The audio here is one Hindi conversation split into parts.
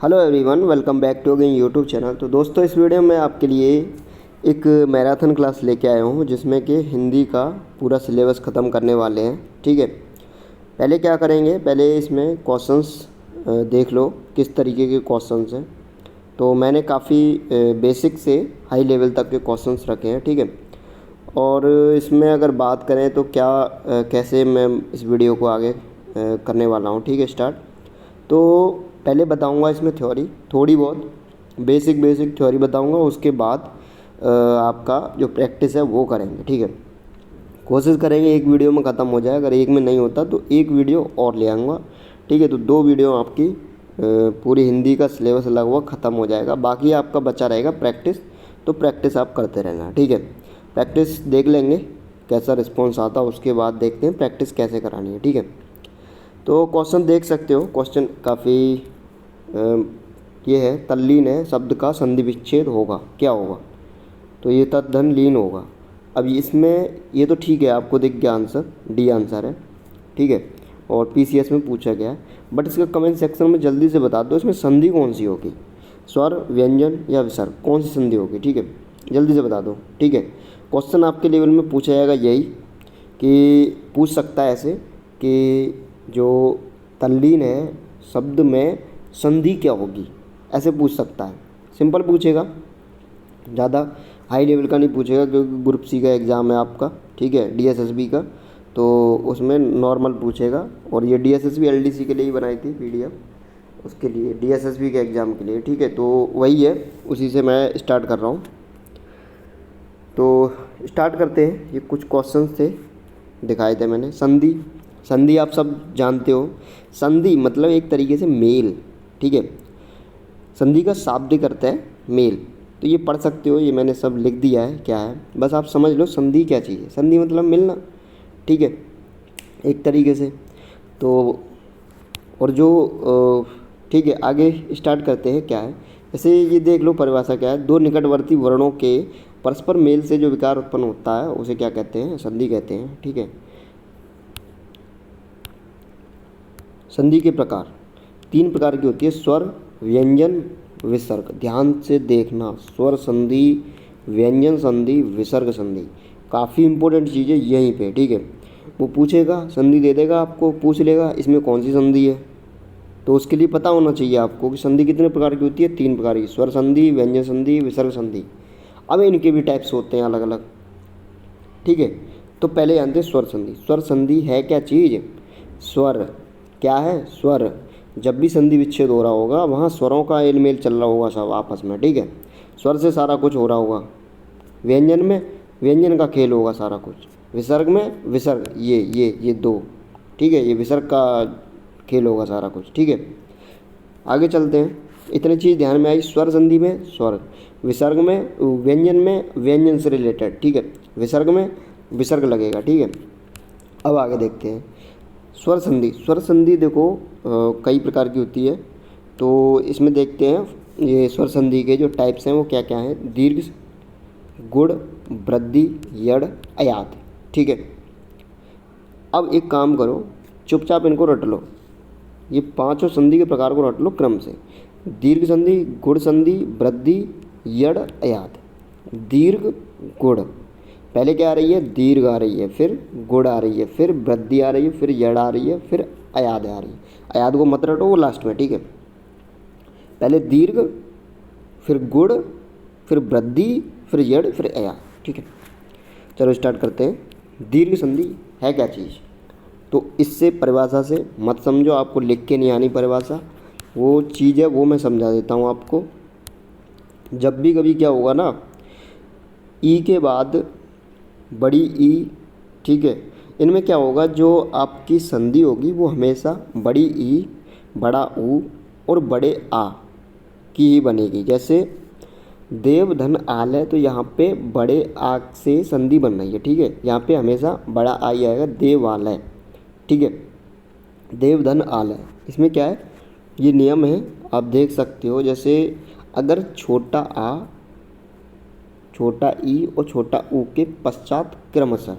Hello everyone, welcome back to again YouTube channel. तो दोस्तों, इस वीडियो में आपके लिए एक मैराथन क्लास लेके आया हूँ जिसमें कि हिंदी का पूरा सिलेबस ख़त्म करने वाले हैं। ठीक है, पहले क्या करेंगे, पहले इसमें क्वेश्चंस देख लो किस तरीके के क्वेश्चंस हैं। तो मैंने काफ़ी बेसिक से हाई लेवल तक के क्वेश्चंस रखे हैं। ठीक है, और इसमें अगर बात करें तो क्या कैसे मैं इस वीडियो को आगे करने वाला हूँ। ठीक है, स्टार्ट। तो पहले बताऊंगा इसमें थ्योरी, थोड़ी बहुत बेसिक थ्योरी बताऊंगा। उसके बाद आपका जो प्रैक्टिस है वो करेंगे। ठीक है, कोशिश करेंगे एक वीडियो में ख़त्म हो जाए। अगर एक में नहीं होता तो एक वीडियो और ले आऊँगा। ठीक है, तो 2 वीडियो आपकी पूरी हिंदी का सिलेबस लगभग ख़त्म हो जाएगा। बाकी आपका बचा रहेगा प्रैक्टिस, तो प्रैक्टिस आप करते रहना। ठीक है, प्रैक्टिस देख लेंगे कैसा रिस्पॉन्स आता है, उसके बाद देखते हैं प्रैक्टिस कैसे करानी है। ठीक है, तो क्वेश्चन देख सकते हो। क्वेश्चन काफ़ी ये है, तल्लीन है, शब्द का संधि विच्छेद होगा, क्या होगा? तो ये तद्धन लीन होगा। अब इसमें ये तो ठीक है, आपको दिख गया आंसर, डी आंसर है। ठीक है, और पीसीएस में पूछा गया है। बट इसका कमेंट सेक्शन में जल्दी से बता दो, इसमें संधि कौन सी होगी, स्वर, व्यंजन या विसर्ग, कौन सी संधि होगी? ठीक है, जल्दी से बता दो। ठीक है, क्वेश्चन आपके लेवल में पूछा जाएगा यही, कि पूछ सकता है ऐसे कि जो तल्लीन है शब्द में संधि क्या होगी, ऐसे पूछ सकता है। सिंपल पूछेगा, ज़्यादा हाई लेवल का नहीं पूछेगा, क्योंकि ग्रुप सी का एग्ज़ाम है आपका। ठीक है, डीएसएसबी का, तो उसमें नॉर्मल पूछेगा। और ये डीएसएसबी एलडीसी के लिए ही बनाई थी पीडीएफ, उसके लिए डीएसएसबी के एग्ज़ाम के लिए। ठीक है, तो वही है, उसी से मैं स्टार्ट कर रहा हूँ। तो स्टार्ट करते हैं। ये कुछ क्वेश्चंस थे, दिखाए थे मैंने। संधि, संधि आप सब जानते हो। संधि मतलब एक तरीके से मेल। ठीक है, संधि का शाब्दिक अर्थ है मेल। तो ये पढ़ सकते हो, ये मैंने सब लिख दिया है क्या है, बस आप समझ लो संधि क्या चीज़ है। संधि मतलब मिलना। ठीक है, एक तरीके से। तो और जो ठीक है, आगे स्टार्ट करते हैं क्या है। जैसे ये देख लो परिभाषा क्या है, 2 निकटवर्ती वर्णों के परस्पर मेल से जो विकार उत्पन्न होता है उसे क्या कहते हैं? संधि कहते हैं। ठीक है, संधि के प्रकार 3 प्रकार की होती है, स्वर, व्यंजन, विसर्ग। ध्यान से देखना, स्वर संधि, व्यंजन संधि, विसर्ग संधि, काफ़ी इंपॉर्टेंट चीज़ है यहीं पे। ठीक है, वो पूछेगा, संधि दे देगा आपको, पूछ लेगा इसमें कौन सी संधि है। तो उसके लिए पता होना चाहिए आपको कि संधि कितने प्रकार की होती है, 3 प्रकार की, स्वर संधि, व्यंजन संधि, विसर्ग संधि। अब इनके भी टाइप्स होते हैं अलग अलग। ठीक है, तो पहले जानते हैं स्वर संधि। स्वर संधि है क्या चीज़? स्वर क्या है? स्वर। जब भी संधि विच्छेद हो रहा होगा वहाँ स्वरों का एल मेल चल रहा होगा सब आपस में। ठीक है, स्वर से सारा कुछ हो रहा होगा। व्यंजन में व्यंजन का खेल होगा सारा कुछ। विसर्ग में विसर्ग, ये 2। ठीक है, ये विसर्ग का खेल होगा सारा कुछ। ठीक है, आगे चलते हैं। इतनी चीज़ ध्यान में आई। स्वर संधि में स्वर, विसर्ग में व्यंजन में व्यंजन से रिलेटेड। ठीक है, विसर्ग में विसर्ग लगेगा। ठीक है, अब आगे देखते हैं स्वर संधि। स्वर संधि देखो कई प्रकार की होती है। तो इसमें देखते हैं ये स्वर संधि के जो टाइप्स हैं वो क्या क्या हैं। दीर्घ, गुण, वृद्धि, यड़, अयात। ठीक है, अब एक काम करो, चुपचाप इनको रट लो। ये 5 संधि के प्रकार को रट लो क्रम से। दीर्घ संधि, गुण संधि, वृद्धि, यड़, अयात। दीर्घ, गुण, पहले क्या आ रही है? दीर्घ आ रही है, फिर गुण आ रही है, फिर वृद्धि आ रही है, फिर यड़ आ रही है, फिर अयाद आ रही है। अयाद को मत रटो, वो लास्ट में। ठीक है, पहले दीर्घ, फिर गुण, फिर वृद्धि, फिर यड़, फिर अयाद। ठीक है, चलो स्टार्ट करते हैं। दीर्घ संधि है क्या चीज़? तो इससे परिभाषा से मत समझो, आपको लिख के नहीं आनी परिभाषा, वो चीज़ है वो मैं समझा देता हूँ आपको। जब भी कभी क्या होगा ना, ई के बाद बड़ी ई, ठीक है, इनमें क्या होगा, जो आपकी संधि होगी वो हमेशा बड़ी ई, बड़ा ऊ और बड़े आ की ही बनेगी। जैसे देव धन आल है, तो यहाँ पे बड़े आ से संधि बन रही है। ठीक है, यहाँ पे हमेशा बड़ा आ ही आएगा, देव आल है। ठीक है, देव धन आल है, इसमें क्या है, ये नियम है, आप देख सकते हो। जैसे अगर छोटा आ, छोटा ई और छोटा ऊ के पश्चात क्रमशः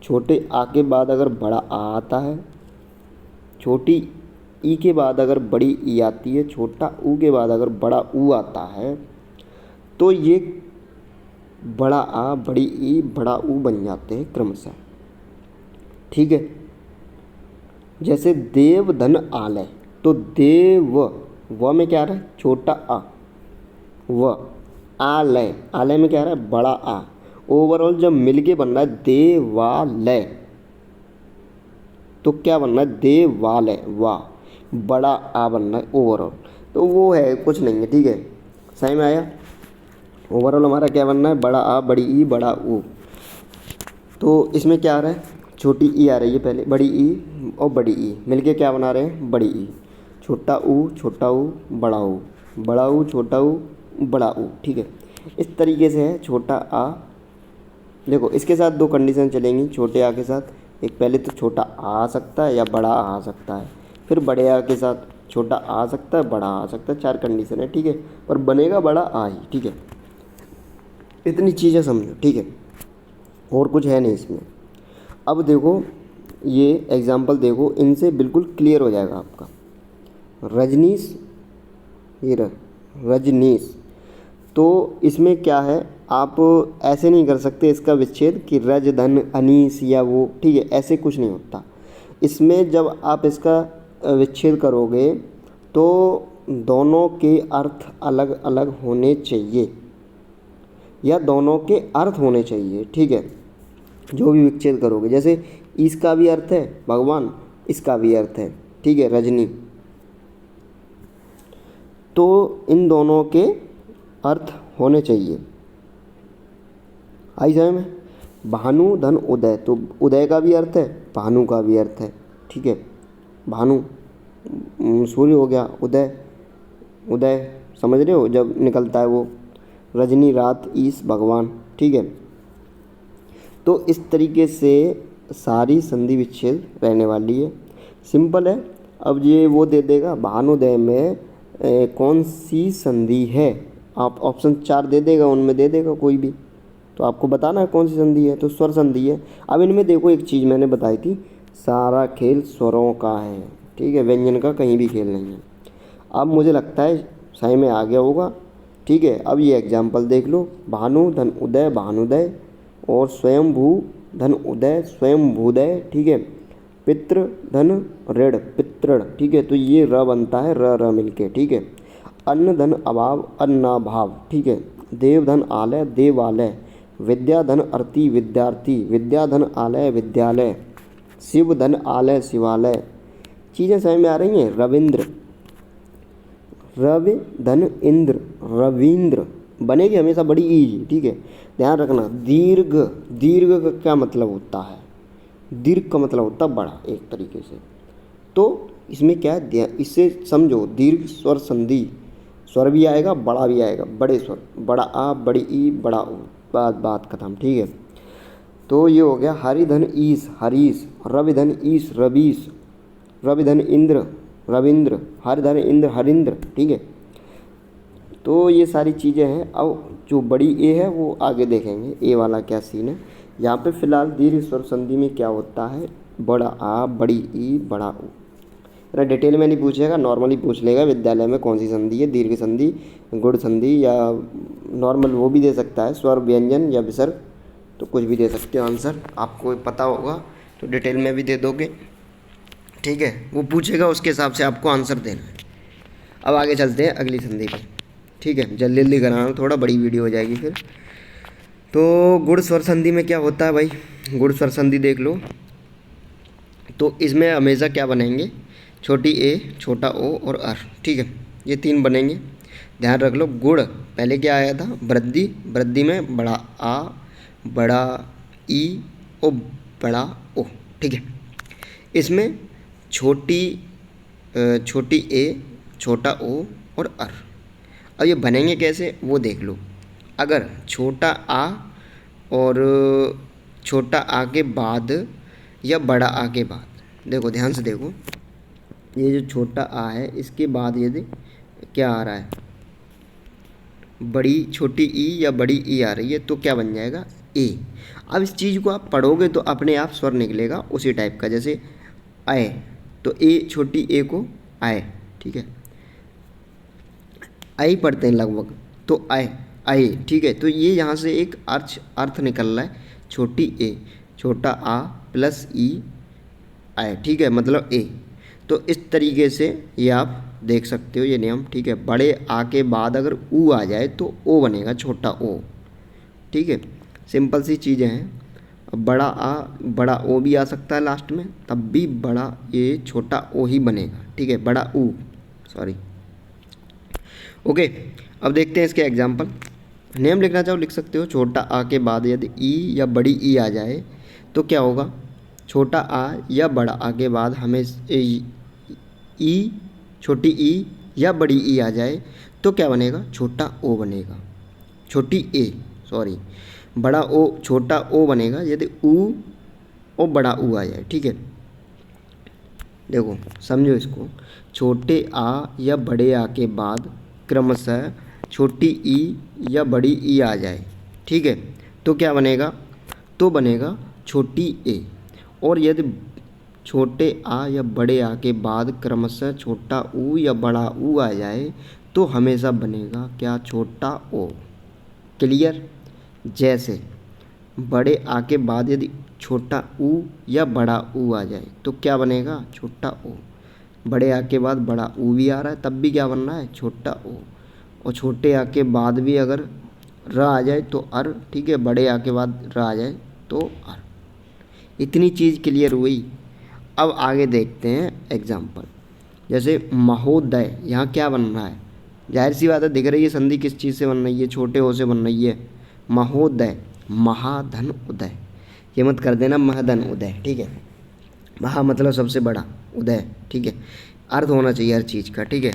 छोटे आ के बाद अगर बड़ा आ आता है, छोटी ई के बाद अगर बड़ी ई आती है, छोटा ऊ के बाद अगर बड़ा ऊ आता है, तो ये बड़ा आ, बड़ी ई, बड़ा ऊ बन जाते हैं क्रमशः। ठीक है, जैसे देव धन आलय, तो देव व में क्या आ रहा है, छोटा आ, व आलय, आलय में क्या आ रहा है, बड़ा आ। ओवरऑल जब मिलके बन रहा है देवालय, तो क्या बन रहा है, देवालय, वाह, बड़ा आ बन रहा है ओवरऑल। तो वो है, कुछ नहीं है। ठीक है, सही में आया। ओवरऑल हमारा क्या बनना है, बड़ा आ, बड़ी ई, बड़ा ऊ। तो इसमें क्या आ रहा है, छोटी ई आ रही है पहले, बड़ी ई और बड़ी ई मिलके क्या बना रहे हैं, बड़ी ई। छोटा ऊ, बड़ा ऊ, बड़ा ऊ, छोटा ऊ, बड़ा ऊ। ठीक है, इस तरीके से है छोटा आ। देखो इसके साथ दो कंडीशन चलेंगी छोटे आ के साथ। एक, पहले तो छोटा आ सकता है या बड़ा आ सकता है, फिर बड़े आ के साथ छोटा आ सकता है, बड़ा आ सकता है। 4 कंडीशन है। ठीक है, पर बनेगा बड़ा आ ही। ठीक है, इतनी चीज़ें समझो। ठीक है, और कुछ है नहीं इसमें। अब देखो ये एग्जाम्पल देखो, इनसे बिल्कुल क्लियर हो जाएगा आपका। रजनीश, ये रजनीश, तो इसमें क्या है, आप ऐसे नहीं कर सकते इसका विच्छेद कि रज धन अनीस या वो। ठीक है, ऐसे कुछ नहीं होता इसमें। जब आप इसका विच्छेद करोगे तो दोनों के अर्थ अलग अलग होने चाहिए, या दोनों के अर्थ होने चाहिए। ठीक है, जो भी विच्छेद करोगे, जैसे इसका भी अर्थ है भगवान, इसका भी अर्थ है। ठीक है, रजनी, तो इन दोनों के अर्थ होने चाहिए। आई समझ में। भानु धन उदय, तो उदय का भी अर्थ है, भानु का भी अर्थ है। ठीक है, भानु सूर्य हो गया, उदय, उदय समझ रहे हो जब निकलता है वो। रजनी रात, ईश भगवान। ठीक है, तो इस तरीके से सारी संधि विच्छेद रहने वाली है। सिंपल है। अब ये वो दे देगा भानुदय में कौन सी संधि है, आप ऑप्शन 4 दे देगा, उनमें दे देगा कोई भी, तो आपको बताना है कौन सी संधि है। तो स्वर संधि है। अब इनमें देखो एक चीज़ मैंने बताई थी, सारा खेल स्वरों का है। ठीक है, व्यंजन का कहीं भी खेल नहीं है। अब मुझे लगता है सही में आ गया होगा। ठीक है, अब ये एग्जाम्पल देख लो, भानु धन उदय, भानुदय, और स्वयंभू धन उदय, स्वयंभूदय। ठीक है, पितृ धन ऋण, पितृण। ठीक है, तो ये र बनता है, र मिलके। ठीक है, अन्न धन अभाव, अन्नाभाव। ठीक है, देव धन आलय, देवालय, विद्या धन अर्ति, विद्यार्थी, विद्या धन आलय, विद्यालय, शिव धन आलय, शिवालय। चीज़ें समझ में आ रही हैं। रविंद्र, रवि धन इंद्र, रविंद्र, बनेगी हमेशा बड़ी ई। ठीक है, ध्यान रखना। दीर्घ, दीर्घ का क्या मतलब होता है, दीर्घ का मतलब होता है बड़ा, एक तरीके से। तो इसमें क्या है, इससे समझो दीर्घ स्वर संधि, स्वर भी आएगा, बड़ा भी आएगा, बड़े स्वर, बड़ा आ, बड़ी ई, बड़ा ऊ, बात खत्म। ठीक है, तो ये हो गया हरिधन ईश, हरीश, रविधन ईश, रवीश, रविधन इंद्र, रविंद्र, हरिधन इंद्र, हरिंद्र। ठीक है, तो ये सारी चीज़ें हैं। अब जो बड़ी ए है वो आगे देखेंगे, ए वाला क्या सीन है। यहाँ पे फिलहाल दीर्घ स्वर संधि में क्या होता है, बड़ा आ, बड़ी ई, बड़ा ऊ। मेरा डिटेल में नहीं पूछेगा, नॉर्मली पूछ लेगा विद्यालय में कौन सी संधि है, दीर्घ संधि, गुण संधि, या नॉर्मल वो भी दे सकता है, स्वर व्यंजन या विसर्ग, तो कुछ भी दे सकते हो आंसर। आपको पता होगा तो डिटेल में भी दे दोगे। ठीक है, वो पूछेगा, उसके हिसाब से आपको आंसर देना है। अब आगे चलते हैं अगली संधि पर। ठीक है, जल्दी जल्दी कराना, थोड़ा बड़ी वीडियो हो जाएगी फिर। तो गुण स्वर संधि में क्या होता है भाई, गुण स्वर संधि देख लो। तो इसमें हमेशा क्या बनेंगे, छोटी ए, छोटा ओ और अर। ठीक है, ये 3 बनेंगे, ध्यान रख लो। गुण पहले क्या आया था, वृद्धि, वृद्धि में बड़ा आ, बड़ा ई और बड़ा ओ। ठीक है, इसमें छोटी ए, छोटा ओ और अर। अब ये बनेंगे कैसे वो देख लो। अगर छोटा आ और छोटा आ के बाद या बड़ा आ के बाद, देखो ध्यान से देखो, ये जो छोटा आ है इसके बाद यदि क्या आ रहा है, बड़ी छोटी ई या बड़ी ई आ रही है, तो क्या बन जाएगा, ए। अब इस चीज़ को आप पढ़ोगे तो अपने आप स्वर निकलेगा उसी टाइप का, जैसे आए, तो ए, छोटी ए को आय, ठीक है, आई पढ़ते हैं लगभग, तो आय आय, ठीक है। तो ये यहाँ से एक अर्थ निकल रहा है, छोटी ए, छोटा आ प्लस ई आय, ठीक है, मतलब ए। तो इस तरीके से ये आप देख सकते हो ये नियम, ठीक है। बड़े आ के बाद अगर ऊ आ जाए तो ओ बनेगा, छोटा ओ, ठीक है। सिंपल सी चीज़ें हैं। अब बड़ा आ बड़ा ओ भी आ सकता है लास्ट में, तब भी बड़ा ए छोटा ओ ही बनेगा, ठीक है, बड़ा ऊ, सॉरी, ओके। अब देखते हैं इसके एग्जाम्पल। नेम लिखना चाहो लिख सकते हो। छोटा आ के बाद यदि ई या बड़ी ई आ जाए तो क्या होगा, छोटा आ या बड़ा आ के बाद हमें ई, छोटी ई या बड़ी ई आ जाए तो क्या बनेगा, छोटा ओ बनेगा, छोटी ए, सॉरी, बड़ा ओ छोटा ओ बनेगा यदि ऊ और बड़ा ऊ आ जाए, ठीक है। देखो समझो इसको, छोटे आ या बड़े आ के बाद क्रमशः छोटी ई या बड़ी ई आ जाए, ठीक है, तो क्या बनेगा, तो बनेगा छोटी ए। और यदि छोटे आ या बड़े आ के बाद क्रमशः छोटा ऊ या बड़ा ऊ आ जाए तो हमेशा बनेगा क्या, छोटा ओ। क्लियर। जैसे बड़े आ के बाद यदि छोटा ऊ या बड़ा ऊ आ जाए तो क्या बनेगा, छोटा ओ। बड़े आ के बाद बड़ा ऊ भी आ रहा है तब भी क्या बन रहा है, छोटा ओ। और छोटे आ के बाद भी अगर र आ जाए तो अर, ठीक है, बड़े आ के बाद र आ जाए तो अर। इतनी चीज़ क्लियर हुई। अब आगे देखते हैं एग्जाम्पल। जैसे महोदय, यहाँ क्या बन रहा है, जाहिर सी बात है, दिख रही है संधि किस चीज़ से बन रही है, छोटे ओ से बन रही है। महोदय, महाधन उदय, ये मत कर देना महाधन उदय, ठीक है। महा मतलब सबसे बड़ा, उदय, ठीक है, अर्थ होना चाहिए हर चीज़ का, ठीक है।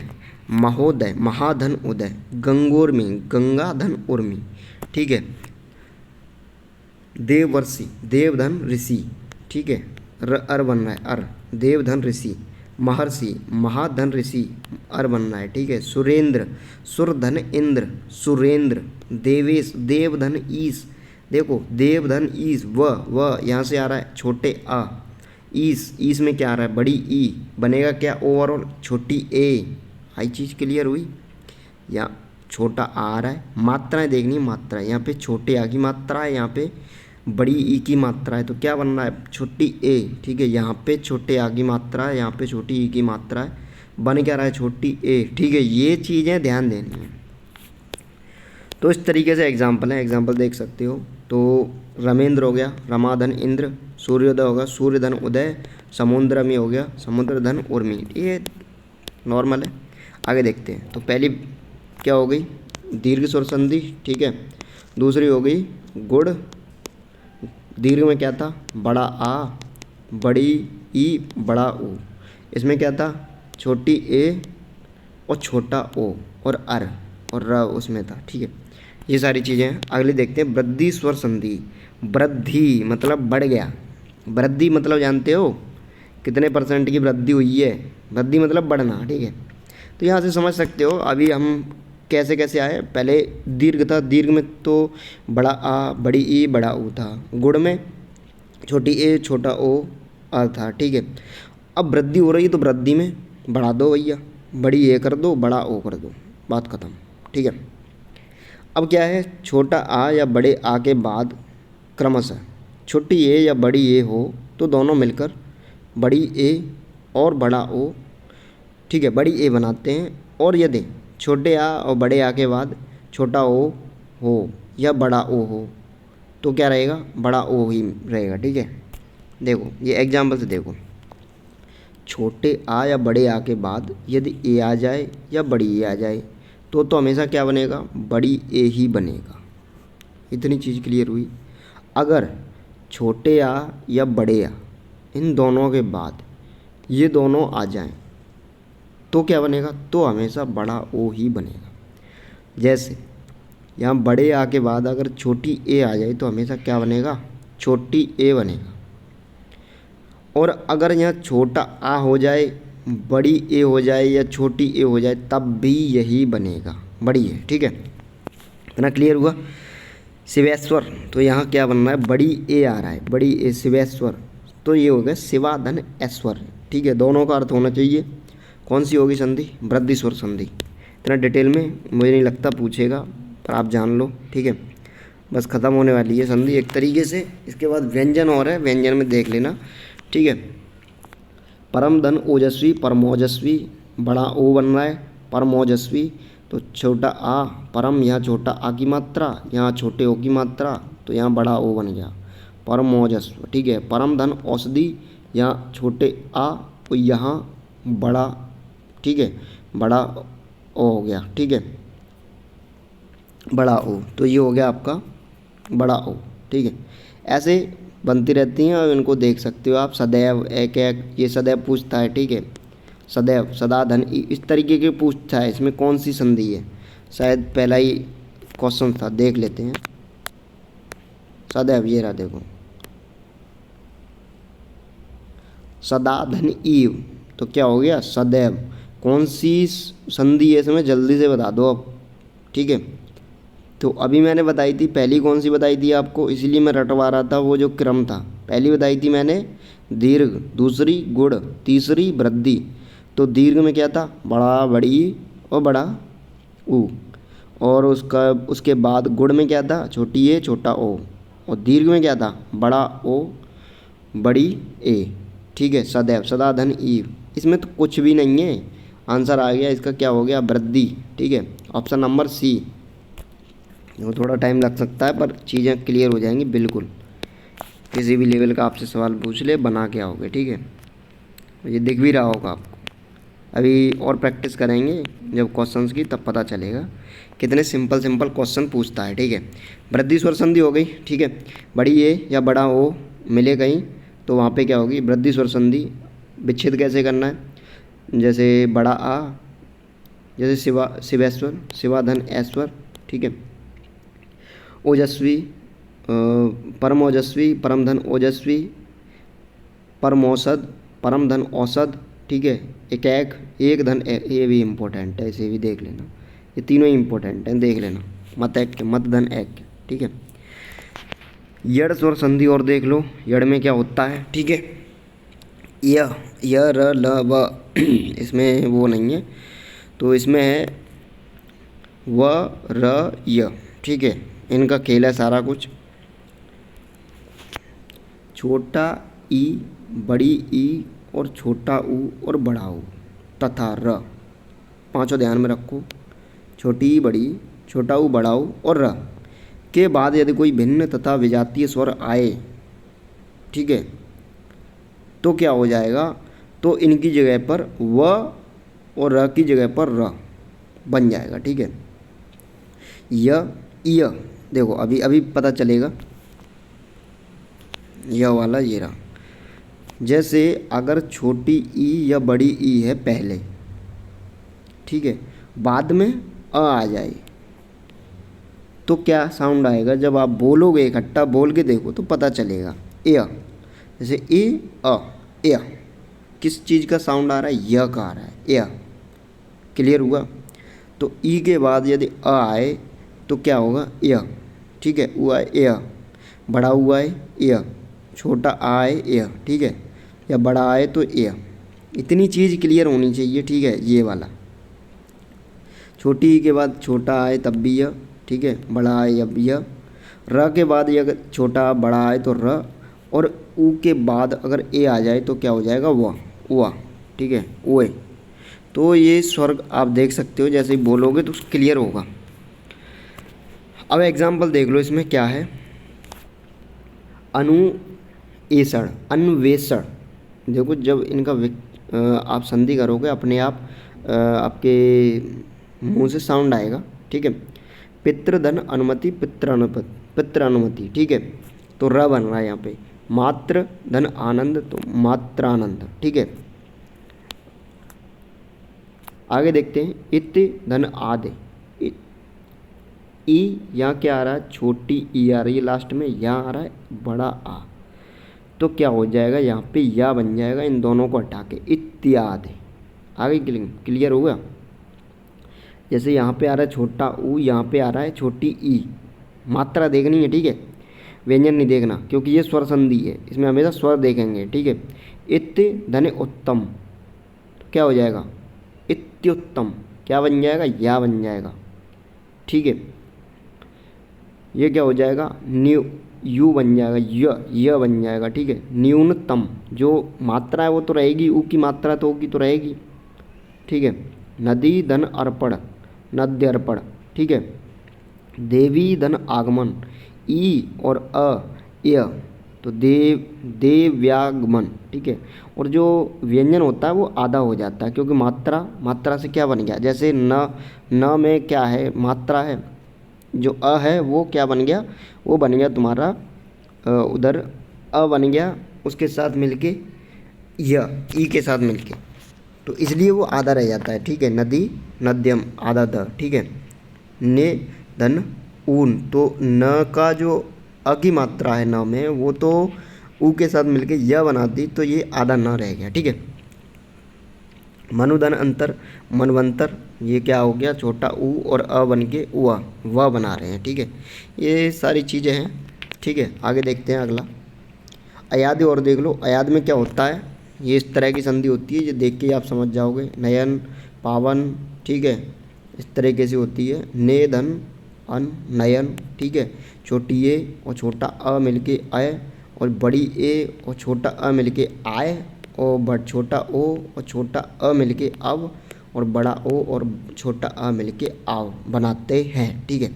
महोदय, महाधन उदय, गंगोर्मी, गंगा धन उर्मी, ठीक है। देववर्षि, देवधन ऋषि, ठीक है, अर बन रहा है अर, देवधन ऋषि। महर्षि, महाधन ऋषि, अर बन रहा है, ठीक है। सुरेंद्र, सुरधन इंद्र, सुरेंद्र। देवेश, देवधन ईश, देखो देवधन ईश, व यहाँ से आ रहा है छोटे आ, ईश, ईश में क्या आ रहा है, बड़ी ई, बनेगा क्या, ओवरऑल छोटी ए। हाई चीज़ क्लियर हुई। यहाँ छोटा आ रहा है, मात्राएं देखनी है, मात्रा यहाँ पे छोटे आ की मात्रा है, यहाँ पे बड़ी ई की मात्रा है, तो क्या बन रहा है, छोटी ए, ठीक है। यहाँ पे छोटे आ की मात्रा है, यहाँ पे छोटी ई की मात्रा है, बन क्या रहा है, छोटी ए, ठीक है। ये चीज़ें ध्यान देनी है। तो इस तरीके से एग्जाम्पल है, एग्जाम्पल देख सकते हो। तो रमेंद्र हो गया, रमाधन इंद्र, सूर्योदय होगा, सूर्यधन उदय, समुद्रमी हो गया, समुद्रधन उर्मी, ये नॉर्मल है। आगे देखते हैं। तो पहली क्या हो गई, दीर्घ स्वर संधि, ठीक है। दूसरी हो गई गुड़, दीर्घ में क्या था, बड़ा आ, बड़ी ई, बड़ा ऊ। इसमें क्या था, छोटी ए और छोटा ओ और अर और र उसमें था, ठीक है। ये सारी चीज़ें हैं। अगली देखते हैं वृद्धि स्वर संधि। वृद्धि मतलब बढ़ गया, वृद्धि मतलब जानते हो कितने % की वृद्धि हुई है, वृद्धि मतलब बढ़ना, ठीक है। तो यहाँ से समझ सकते हो अभी हम कैसे कैसे आए। पहले दीर्घ था, दीर्घ में तो बड़ा आ, बड़ी ई, बड़ा ऊ था। गुड़ में छोटी ए, छोटा ओ, आ था, ठीक है। अब वृद्धि हो रही है तो वृद्धि में बढ़ा दो भैया, बड़ी ए कर दो, बड़ा ओ कर दो, बात खत्म, ठीक है। अब क्या है, छोटा आ या बड़े आ के बाद क्रमशः छोटी ए या बड़ी ए हो तो दोनों मिलकर बड़ी ए और बड़ा ओ, ठीक है, बड़ी ए बनाते हैं। और यदि छोटे आ और बड़े आ के बाद छोटा ओ हो या बड़ा ओ हो तो क्या रहेगा, बड़ा ओ ही रहेगा, ठीक है। देखो ये एग्जाम्पल से देखो, छोटे आ या बड़े आ के बाद यदि ए आ जाए या बड़ी ए आ जाए तो हमेशा क्या बनेगा, बड़ी ए ही बनेगा। इतनी चीज़ क्लियर हुई। अगर छोटे आ या बड़े आ इन दोनों के बाद ये दोनों आ जाएं तो क्या बनेगा, तो हमेशा बड़ा ओ ही बनेगा। जैसे यहाँ बड़े आ के बाद अगर छोटी ए आ जाए तो हमेशा क्या बनेगा, छोटी ए बनेगा। और अगर यहाँ छोटा आ हो जाए, बड़ी ए हो जाए या छोटी ए हो जाए तब भी यही बनेगा, बड़ी है, ठीक है। इतना क्लियर हुआ। शिवेश्वर, तो यहाँ क्या बन रहा है, बड़ी ए आ रहा है, बड़ी ए, शिवेश्वर, तो ये हो गया शिवाधन ऐश्वर्य, ठीक है। दोनों का अर्थ होना चाहिए, कौन सी होगी संधि? वृद्धि स्वर संधि। इतना डिटेल में मुझे नहीं लगता पूछेगा, पर आप जान लो, ठीक है। बस ख़त्म होने वाली है संधि एक तरीके से। इसके बाद व्यंजन और है, व्यंजन में देख लेना, ठीक है। परम धन ओजस्वी, परमोजस्वी, बड़ा ओ बन रहा है, परमोजस्वी, तो छोटा आ, परम यहाँ छोटा आ की मात्रा, यहाँ छोटे ओ की मात्रा, तो यहाँ बड़ा ओ बन गया, परमोजस्व, ठीक है। परम धन औषधि, यहाँ छोटे आ और यहाँ बड़ा, ठीक है, बड़ा ओ हो गया, ठीक है, बड़ा ओ, तो ये हो गया आपका बड़ा ओ, ठीक है। ऐसे बनती रहती हैं और इनको देख सकते हो आप। सदैव, एक एक, ये सदैव पूछता है, ठीक है। सदैव, सदा, धन, इस तरीके के पूछता है। इसमें कौन सी संधि है? शायद पहला ही क्वेश्चन था, देख लेते हैं। सदैव, ये रहा देखो, सदा धन ईव, तो क्या हो गया? सदैव। कौन सी संधि है इसमें? जल्दी से बता दो अब, ठीक है। तो अभी मैंने बताई थी, पहली कौन सी बताई थी आपको, इसीलिए मैं रटवा रहा था, वो जो क्रम था। पहली बताई थी मैंने दीर्घ, दूसरी गुण, तीसरी वृद्धि। तो दीर्घ में क्या था? बड़ा, बड़ी और बड़ा ऊ, और उसके बाद गुण में क्या था? छोटी ए, छोटा ओ, और दीर्घ में क्या था? बड़ा ओ, बड़ी ए, ठीक है। सदैव, सदा, धन, ईव, इसमें तो कुछ भी नहीं है, आंसर आ गया इसका। क्या हो गया? वृद्धि, ठीक है। Option number C. वो थोड़ा टाइम लग सकता है पर चीज़ें क्लियर हो जाएंगी बिल्कुल। किसी भी लेवल का आपसे सवाल पूछ ले, बना के आओगे, ठीक है। ये दिख भी रहा होगा आपको। अभी और प्रैक्टिस करेंगे जब क्वेश्चंस की, तब पता चलेगा कितने सिंपल सिंपल क्वेश्चन पूछता है, ठीक है। वृद्धि स्वर संधि हो गई, ठीक है। बड़ी ए या बड़ा ओ मिले कहीं तो वहाँ पे क्या होगी? वृद्धि स्वर संधि। विच्छेद कैसे करना है? जैसे बड़ा आ, जैसे शिवा, शिवेश्वर, शिवाधन ऐश्वर, ठीक है। ओजस्वी, परम ओजस्वी, परम धन ओजस्वी, परमौषध, परम धन औषध, ठीक है। एक एक, एक धन ये भी इम्पोर्टेंट है, इसे भी देख लेना। ये तीनों ही इम्पोर्टेंट हैं, देख लेना। मत एक के, मत धन एक के, ठीक है। यड़ स्वर संधि और देख लो, यड़ में क्या होता है, ठीक है। य र ल व, इसमें वो नहीं है, तो इसमें है व र य, ठीक है। इनका खेल है सारा कुछ। छोटा ई, बड़ी ई और छोटा ऊ और बड़ा ऊ तथा र, पांचों ध्यान में रखो। छोटी ई, बड़ी, छोटा ऊ, बड़ा ऊ और र के बाद यदि कोई भिन्न तथा विजातीय स्वर आए, ठीक है, तो क्या हो जाएगा? तो इनकी जगह पर व और र की जगह पर र बन जाएगा, ठीक है। य, देखो अभी अभी पता चलेगा। यह वाला ये रहा। जैसे अगर छोटी ई या बड़ी ई है पहले, ठीक है, बाद में आ जाए तो क्या साउंड आएगा? जब आप बोलोगे, इकट्ठा बोल के देखो तो पता चलेगा। ए, जैसे ए अ, ए, किस चीज़ का साउंड आ रहा है? य का आ रहा है, ए। क्लियर हुआ? तो ई के बाद यदि अ आए तो क्या होगा? य, ठीक है। ऊ आए ए, बड़ा हुआ है ए, छोटा आए ए, ठीक है, या बड़ा आए तो ए। इतनी चीज़ क्लियर होनी चाहिए, ठीक है। ये वाला छोटी ई के बाद छोटा आए तब भी य, ठीक है, बड़ा आए अब य। र के बाद ये अगर छोटा बड़ा आए तो र, और ऊ के बाद अगर ए आ जाए तो क्या हो जाएगा? व, उआ, ठीक है, ओए। तो ये स्वर आप देख सकते हो, जैसे ही बोलोगे तो क्लियर होगा। अब एग्जाम्पल देख लो, इसमें क्या है? अनुएषण, अन्वेषण। देखो जब इनका आप संधि करोगे अपने आप आपके मुंह से साउंड आएगा, ठीक है। पितृधन अनुमति, पितृ अनुमति, ठीक है, तो र बन रहा है यहाँ पे। मात्र धन आनंद, तो मात्रानंद, ठीक है। आगे देखते हैं। इति धन आदि, ई यहाँ क्या आ रहा है? छोटी ई आ रही है लास्ट में, यहाँ आ रहा है बड़ा आ, तो क्या हो जाएगा? यहाँ पे या बन जाएगा इन दोनों को हटा के, इत्यादि। आगे क्लियर होगा? जैसे यहाँ पे आ रहा है छोटा ऊ, यहाँ पे आ रहा है छोटी ई। मात्रा देखनी है, ठीक है, व्यंजन नहीं देखना, क्योंकि ये स्वर संधि है, इसमें हमेशा स्वर देखेंगे, ठीक है। इत धन उत्तम, तो क्या हो जाएगा? अत्युत्तम क्या बन जाएगा, या बन जाएगा। ठीक है, ये क्या हो जाएगा, यू बन जाएगा, य बन जाएगा। ठीक है, न्यूनतम जो मात्रा है वो तो रहेगी, ऊ की मात्रा तो होगी तो रहेगी। ठीक है, नदी धन अर्पण, नद्य अर्पण। ठीक है, देवी धन आगमन, ई और य तो देव्यागमन। ठीक है, और जो व्यंजन होता है वो आधा हो जाता है, क्योंकि मात्रा से क्या बन गया, जैसे न में क्या है, मात्रा है, जो है वो क्या बन गया, वो बन गया तुम्हारा उधर बन गया, उसके साथ मिलके ई के साथ मिलके, तो इसलिए वो आधा रह जाता है। ठीक है, नदी नद्यम आधा द। ठीक है, ने धन ऊन, तो न का जो की मात्रा है न में, वो तो ऊ के साथ मिलके य बना दी, तो ये आधा न रह गया। ठीक है, मनुधन अंतर, मनवंतर, ये क्या हो गया, छोटा ऊ और बन के उआ व बना रहे हैं। ठीक है, ये सारी चीज़ें हैं। ठीक है, आगे देखते हैं अगला अयाद। और देख लो अयाद में क्या होता है, ये इस तरह की संधि होती है, ये देख के ही आप समझ जाओगे। नयन, पावन। ठीक है, इस तरीके से होती है। ने धन अन, नयन। ठीक है, छोटी ए और छोटा मिलके अय, और बड़ी ए और छोटा मिलके आय, और छोटा ओ और छोटा मिलके अब, और बड़ा ओ और छोटा मिलके आव बनाते हैं। ठीक है,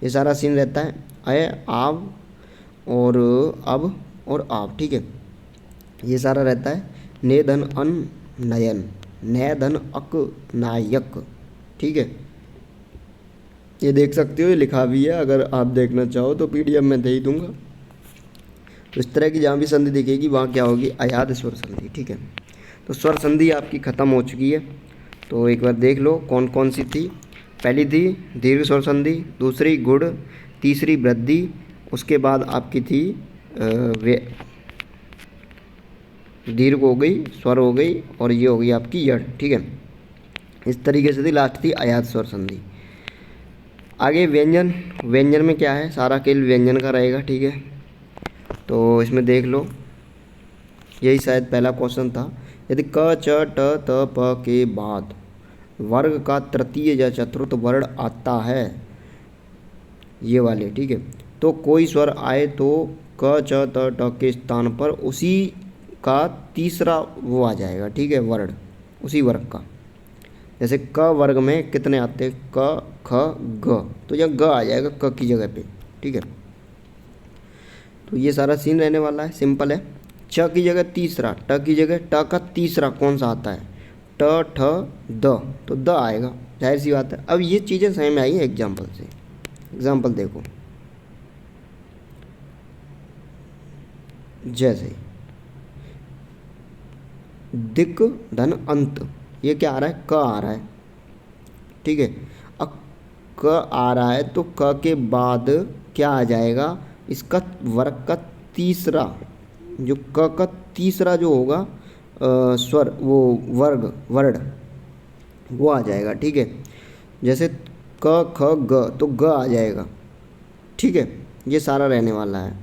ये सारा सीन रहता है, अय आव और अब और आव। ठीक है, ये सारा रहता है। ने धन अन नयन, नय धन अक नायक। ठीक है, ये देख सकते हो, ये लिखा भी है, अगर आप देखना चाहो तो पीडीएफ में दे ही दूंगा। तो इस तरह की जहाँ भी संधि दिखेगी वहाँ क्या होगी, अयाद स्वर संधि। ठीक है, तो स्वर संधि आपकी ख़त्म हो चुकी है, तो एक बार देख लो कौन कौन सी थी। पहली थी दीर्घ स्वर संधि, दूसरी गुण, तीसरी वृद्धि, उसके बाद आपकी थी दीर्घ हो गई, स्वर हो गई, और ये हो गई आपकी यड़। ठीक है, इस तरीके से थी। लास्ट थी अयाद स्वर संधि। आगे व्यंजन, व्यंजन में क्या है, सारा खेल व्यंजन का रहेगा। ठीक है, तो इसमें देख लो, यही शायद पहला क्वेश्चन था। यदि क च ट त प के बाद वर्ग का तृतीय या चतुर्थ वर्ण आता है, ये वाले। ठीक है, तो कोई स्वर आए तो क च त ट के स्थान पर उसी का तीसरा वो आ जाएगा। ठीक है, वर्ण उसी वर्ग का। जैसे क वर्ग में कितने आते हैं, क ख ग, तो यह ग आ जाएगा क की जगह पे। ठीक है, तो ये सारा सीन रहने वाला है, सिंपल है। च की जगह तीसरा, ट की जगह ट का तीसरा कौन सा आता है, ट ठ द, तो द आएगा, जाहिर सी बात है। अब ये चीज़ें समझ में आई है एग्जाम्पल से। एग्जाम्पल देखो, जैसे दिक धन अंत, ये क्या आ रहा है, क आ रहा है। ठीक है, अब क आ रहा है तो क के बाद क्या आ जाएगा, इसका वर्ग का तीसरा, जो क का तीसरा जो होगा स्वर, वो वर्ग वर्ण वो आ जाएगा। ठीक है, जैसे क ख ग, तो ग आ जाएगा। ठीक है, ये सारा रहने वाला है,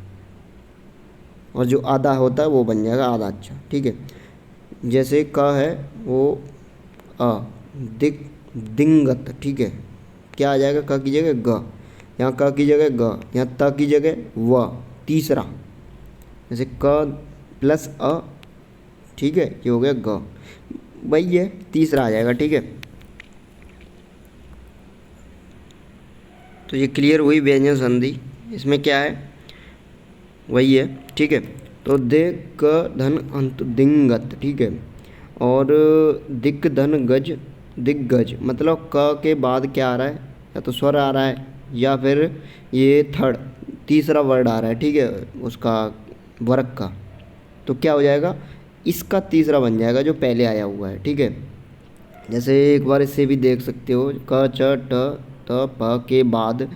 और जो आधा होता है वो बन जाएगा आधा। अच्छा, ठीक है, जैसे क है वो दिंगत। ठीक है, क्या आ जाएगा, क की जगह ग, यहाँ क की जगह ग, यहाँ त की जगह व, तीसरा, जैसे क प्लस अ। ठीक है, ये हो गया ग, भाई ये तीसरा आ जाएगा। ठीक है, तो ये क्लियर हुई व्यंजन संधि। इसमें क्या है, वही है। ठीक है, तो दे क धन अंत दिंगत। ठीक है, और दिक धन गज दिग्गज, मतलब क के बाद क्या आ रहा है, या तो स्वर आ रहा है या फिर ये थर्ड तीसरा वर्ड आ रहा है। ठीक है, उसका वर्ग का, तो क्या हो जाएगा, इसका तीसरा बन जाएगा जो पहले आया हुआ है। ठीक है, जैसे एक बार इससे भी देख सकते हो, क च ट त प के बाद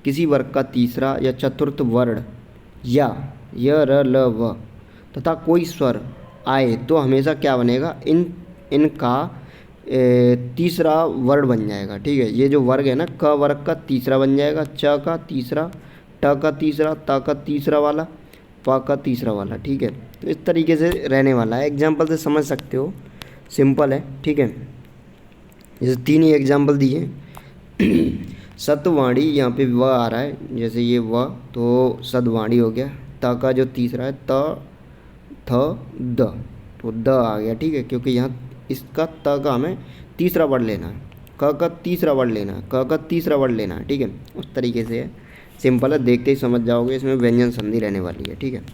किसी वर्ग का तीसरा या चतुर्थ वर्ण या य र ल व तथा कोई स्वर आए तो हमेशा क्या बनेगा, इनका तीसरा वर्ण बन जाएगा। ठीक है, ये जो वर्ग है ना, क वर्ग का तीसरा बन जाएगा, च का तीसरा, ट का तीसरा, त का तीसरा वाला, प का तीसरा वाला। ठीक है, तो इस तरीके से रहने वाला है। एग्जाम्पल से समझ सकते हो, सिंपल है। ठीक है, जैसे 3 ही एग्जाम्पल दिए। सतवाणी, यहाँ पे व आ रहा है, जैसे ये व, तो सदवाणी हो गया। त का जो तीसरा है त, थ, द, तो द आ गया, ठीक है, क्योंकि यहाँ इसका त का हमें तीसरा वर्ड लेना है, क का तीसरा वर्ड लेना है, क का तीसरा वर्ड लेना है, ठीक है। उस तरीके से है, सिंपल है, देखते ही समझ जाओगे, इसमें व्यंजन संधि रहने वाली है, ठीक है।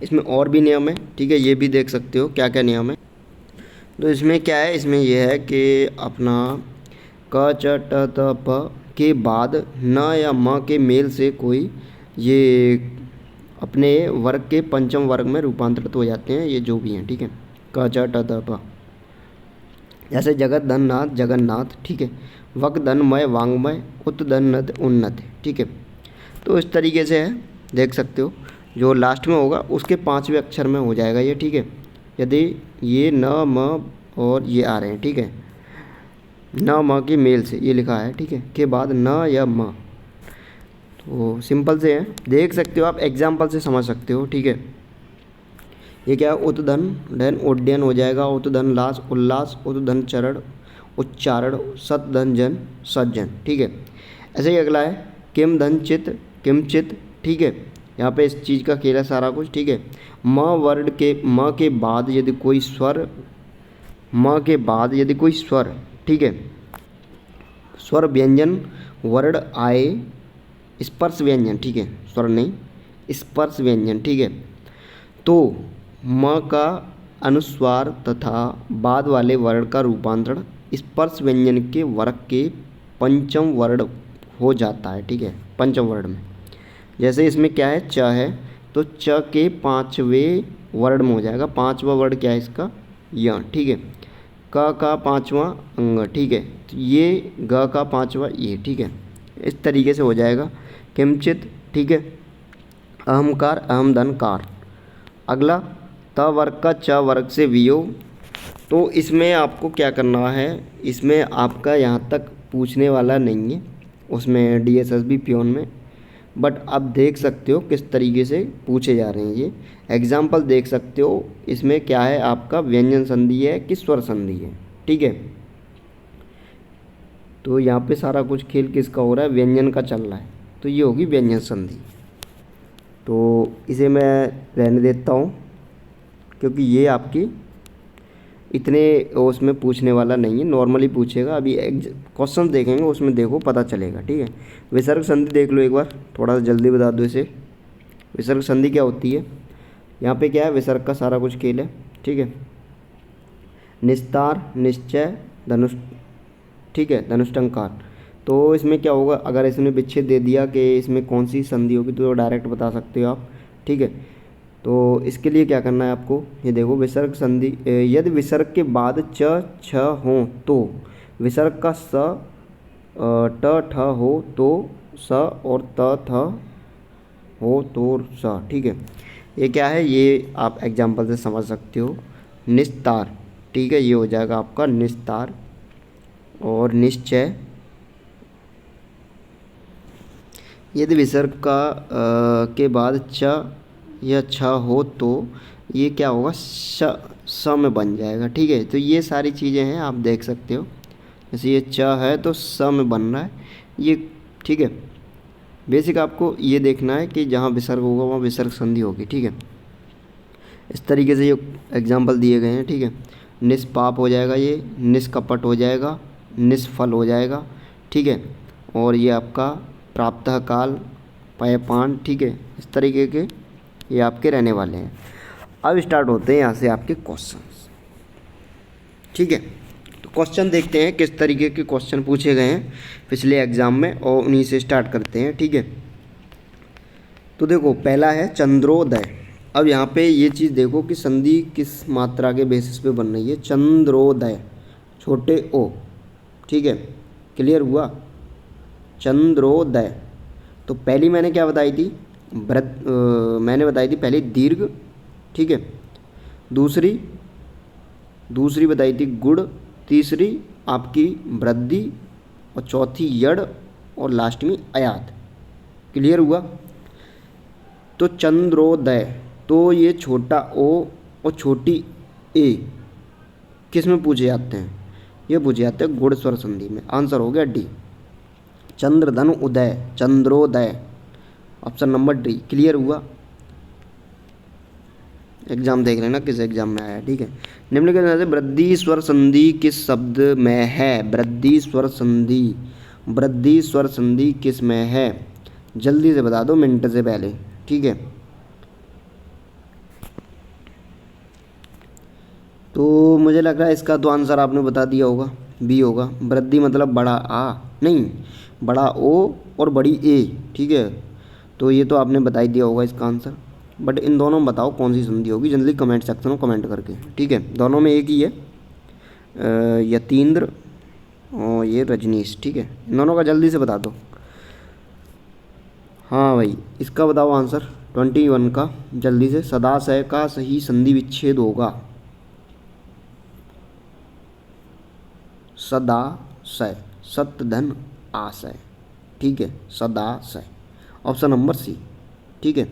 इसमें और भी नियम है, ठीक है, ये भी देख सकते हो क्या क्या नियम है। तो इसमें क्या है, इसमें यह है कि अपना क च ट त प के बाद न या म के मेल से कोई ये अपने वर्ग के पंचम वर्ग में रूपांतरित हो जाते हैं, ये जो भी हैं, ठीक है। क च ट त प, जैसे जगत धन नाथ जगन्नाथ, ठीक है। वक धनमय वांग्मय, उत धन उन्नत, ठीक है। तो इस तरीके से है, देख सकते हो, जो लास्ट में होगा उसके 5वें अक्षर में हो जाएगा ये, ठीक है। यदि ये न म और ये आ रहे हैं, ठीक है, न म के मेल से ये लिखा है, ठीक है, के बाद न या म, तो सिंपल से है, देख सकते हो आप, एग्जाम्पल से समझ सकते हो, ठीक है। ये क्या है, उतधन धन उड्डयन हो जाएगा, उतधन लास उल्लास, उतधन चरण उच्चारण, सतधन जन सज्जन, ठीक है। ऐसे ही अगला है किम धन चित किमचित, ठीक है। यहाँ पे इस चीज़ का खेल है सारा कुछ, ठीक है। म के बाद यदि कोई स्वर, म के बाद यदि कोई स्वर, ठीक है, स्वर व्यंजन वर्ण आए, स्पर्श व्यंजन, ठीक है, स्वर नहीं, स्पर्श व्यंजन, ठीक है, तो म का अनुस्वार तथा बाद वाले वर्ण का रूपांतरण स्पर्श व्यंजन के वर्ग के पंचम वर्ण हो जाता है, ठीक है, पंचम वर्ण में। जैसे इसमें क्या है, च है, तो च के 5वें वर्ण में हो जाएगा, 5वां वर्ण क्या है इसका, य, ठीक है। क का 5वां अंग, ठीक है, तो ये ग का 5वां ये, ठीक है। इस तरीके से हो जाएगा किंचित, ठीक है। अहमकार अहम धनकार। अगला त वर्ग का च वर्ग से वियोग, तो इसमें आपको क्या करना है, इसमें आपका यहाँ तक पूछने वाला नहीं है, उसमें DSSB प्योन में, बट आप देख सकते हो किस तरीके से पूछे जा रहे हैं ये एग्जाम्पल, देख सकते हो इसमें क्या है, आपका व्यंजन संधि है कि स्वर संधि है, ठीक है। तो यहाँ पे सारा कुछ खेल किसका हो रहा है, व्यंजन का चल रहा है, तो ये होगी व्यंजन संधि। तो इसे मैं रहने देता हूँ, क्योंकि ये आपकी इतने उसमें पूछने वाला नहीं है, नॉर्मली पूछेगा। अभी क्वेश्चन देखेंगे उसमें देखो पता चलेगा, ठीक है। विसर्ग संधि देख लो एक बार, थोड़ा सा जल्दी बता दो इसे। विसर्ग संधि क्या होती है, यहाँ पे क्या है, विसर्ग का सारा कुछ खेल है, ठीक है। निस्तार निश्चय धनुष, ठीक है, धनुष्टंकार। तो इसमें क्या होगा, अगर इसने विच्छेद दे दिया कि इसमें कौन सी संधि होगी, तो डायरेक्ट बता सकते हो आप, ठीक है। तो इसके लिए क्या करना है आपको, ये देखो, विसर्ग संधि, यदि विसर्ग के बाद च छ हो तो विसर्ग का स ट ठ हो तो स, और त थ हो तो स, ठीक है। ये क्या है, ये आप एग्जाम्पल से समझ सकते हो। निस्तार, ठीक है, ये हो जाएगा आपका निस्तार। और निश्चय, यदि विसर्ग का के बाद च या छ हो तो ये क्या होगा, स में बन जाएगा, ठीक है। तो ये सारी चीज़ें हैं, आप देख सकते हो, जैसे ये च है तो स में बन रहा है ये, ठीक है। बेसिक आपको ये देखना है कि जहाँ विसर्ग होगा वहाँ विसर्ग संधि होगी, ठीक है। इस तरीके से ये एग्जाम्पल दिए गए हैं, ठीक है। निष्पाप हो जाएगा, ये निष्कपट हो जाएगा, निष्फल हो जाएगा, ठीक है। और ये आपका प्राप्तः काल, पयपान, ठीक है। इस तरीके के ये आपके रहने वाले हैं। अब स्टार्ट होते हैं यहाँ से आपके क्वेश्चंस, ठीक है। तो क्वेश्चन देखते हैं किस तरीके के क्वेश्चन पूछे गए हैं पिछले एग्जाम में, और उन्हीं से स्टार्ट करते हैं, ठीक है। तो देखो, पहला है चंद्रोदय। अब यहाँ पे ये चीज़ देखो कि संधि किस मात्रा के बेसिस पे बन रही है, चंद्रोदय, छोटे ओ, ठीक है, क्लियर हुआ, चंद्रोदय। तो पहली मैंने क्या बताई थी, मैंने बताई थी पहले दीर्घ, ठीक है। दूसरी बताई थी गुड़, तीसरी आपकी वृद्धि, और चौथी यड़, और लास्ट में अयात, क्लियर हुआ। तो चंद्रोदय, तो ये छोटा ओ और छोटी ए किस में पूछे जाते हैं, ये पूछे जाते हैं गुण स्वर संधि में। आंसर हो गया डी, चंद्रधन उदय, चंद्रोदय। ऑप्शन नंबर डी क्लियर हुआ। एग्जाम देख लेना किस एग्जाम में आया है, ठीक है। निम्नलिखित में से वृद्धि स्वर संधि किस शब्द में है? वृद्धि स्वर संधि, वृद्धि स्वर संधि किस में है? जल्दी से बता दो मिनट से पहले, ठीक है। तो मुझे लग रहा है इसका तो आंसर आपने बता दिया होगा, बी होगा। वृद्धि मतलब बड़ा आ, नहीं बड़ा ओ और बड़ी ए, ठीक है। तो ये तो आपने बता ही दिया होगा इसका आंसर। बट इन दोनों में बताओ कौन सी संधि होगी, जल्दी कमेंट सेक्शन में कमेंट करके, ठीक है। दोनों में एक ही है, यतीन्द्र और ये रजनीश, ठीक है। इन दोनों का जल्दी से बता दो। हाँ भाई, इसका बताओ आंसर 21 का जल्दी से। सदाशय का सही संधि विच्छेद होगा सदाशय, सत्य धन आशय, ठीक है, सदाशय। ऑप्शन नंबर सी, ठीक है।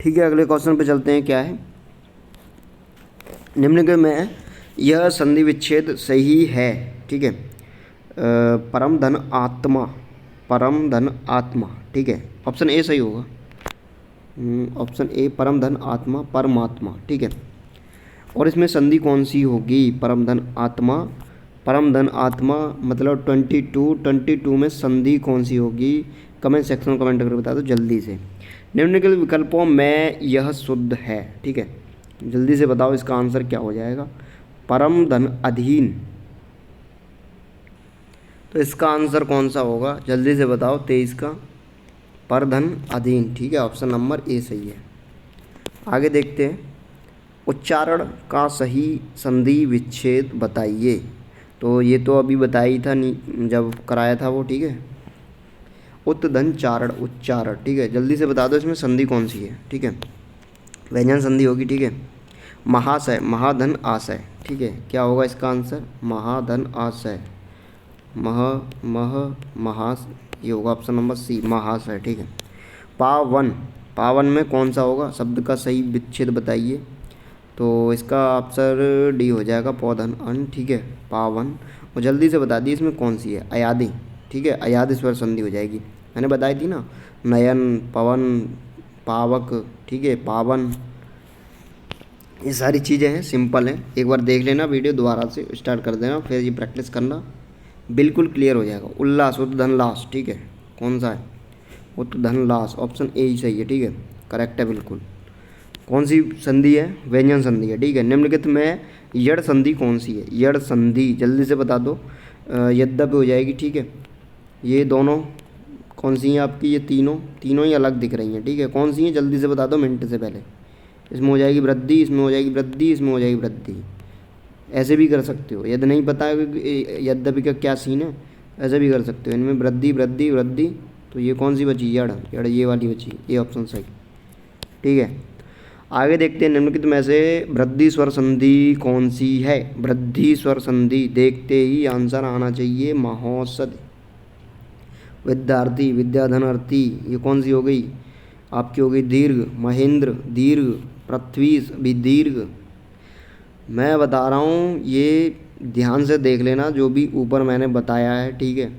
ठीक है, अगले क्वेश्चन पे चलते हैं। क्या है? निम्नलिखित में यह संधि विच्छेद सही है, ठीक है। परम धन आत्मा, परम धन आत्मा, ठीक है। ऑप्शन ए सही होगा। ऑप्शन ए परम धन आत्मा परमात्मा, ठीक है। और इसमें संधि कौन सी होगी? परम धन आत्मा, परम धन आत्मा मतलब 22 में संधि कौन सी होगी? कमेंट सेक्शन में कमेंट करके बता दो जल्दी से। निम्नलिखित विकल्पों में यह शुद्ध है, ठीक है। जल्दी से बताओ इसका आंसर क्या हो जाएगा? परम धन अधीन। तो इसका आंसर कौन सा होगा? जल्दी से बताओ 23 का, पर धन अधीन, ठीक है। ऑप्शन नंबर ए सही है। आगे देखते हैं। उच्चारण का सही संधि विच्छेद बताइए। तो ये तो अभी बताया ही था जब कराया था वो, ठीक है। उत्धन चारण, उच्चारण, ठीक है। जल्दी से बता दो इसमें संधि कौन सी है, ठीक है। व्यंजन संधि होगी, ठीक है। महाशय, महाधन आशय, ठीक है। क्या होगा इसका आंसर? महाधन आशय, महास, ये होगा ऑप्शन नंबर सी, महाशय, ठीक है। पावन, पावन में कौन सा होगा? शब्द का सही विच्छेद बताइए। तो इसका आंसर डी हो जाएगा, पौधन अन, ठीक है, पावन। और जल्दी से बता दी इसमें कौन सी है? अयादि, ठीक है, अयादि स्वर संधि हो जाएगी। मैंने बताई थी ना, नयन, पवन, पावक, ठीक है, पावन, ये सारी चीज़ें हैं, सिंपल हैं। एक बार देख लेना वीडियो, दोबारा से स्टार्ट कर देना, फिर ये प्रैक्टिस करना, बिल्कुल क्लियर हो जाएगा। उल्लास, उद्धन लास, ठीक है। कौन सा है? उद्धन लास, ऑप्शन ए ही सही है, ठीक है, करेक्ट है बिल्कुल। कौन सी संधि है? व्यंजन संधि है, ठीक है। निम्नलिखित में यड़ संधि कौन सी है? यड़ संधि जल्दी से बता दो। यद्यपि हो जाएगी, ठीक है। ये दोनों कौन सी हैं आपकी? ये तीनों ही अलग दिख रही हैं, ठीक है। कौन सी हैं जल्दी से बता दो मिनट से पहले। इसमें हो जाएगी वृद्धि, इसमें हो जाएगी वृद्धि, इसमें हो जाएगी वृद्धि। ऐसे भी कर सकते हो, यदि नहीं पता है कि यद्यपि का क्या सीन है, ऐसे भी कर सकते हो। इनमें वृद्धि वृद्धि वृद्धि, तो ये कौन सी बची? यड़, यड़ ये वाली बची, ये ऑप्शन सही, ठीक है। आगे देखते हैं। निम्नलिखित में से वृद्धि स्वर संधि कौन सी है? वृद्धि स्वर संधि देखते ही आंसर आना चाहिए। महोत्सव, विद्यार्थी, विद्याधनर्थी, ये कौन सी हो गई आपकी? हो गई दीर्घ, महेंद्र दीर्घ, पृथ्वी भी दीर्घ। मैं बता रहा हूँ, ये ध्यान से देख लेना जो भी ऊपर मैंने बताया है, ठीक है।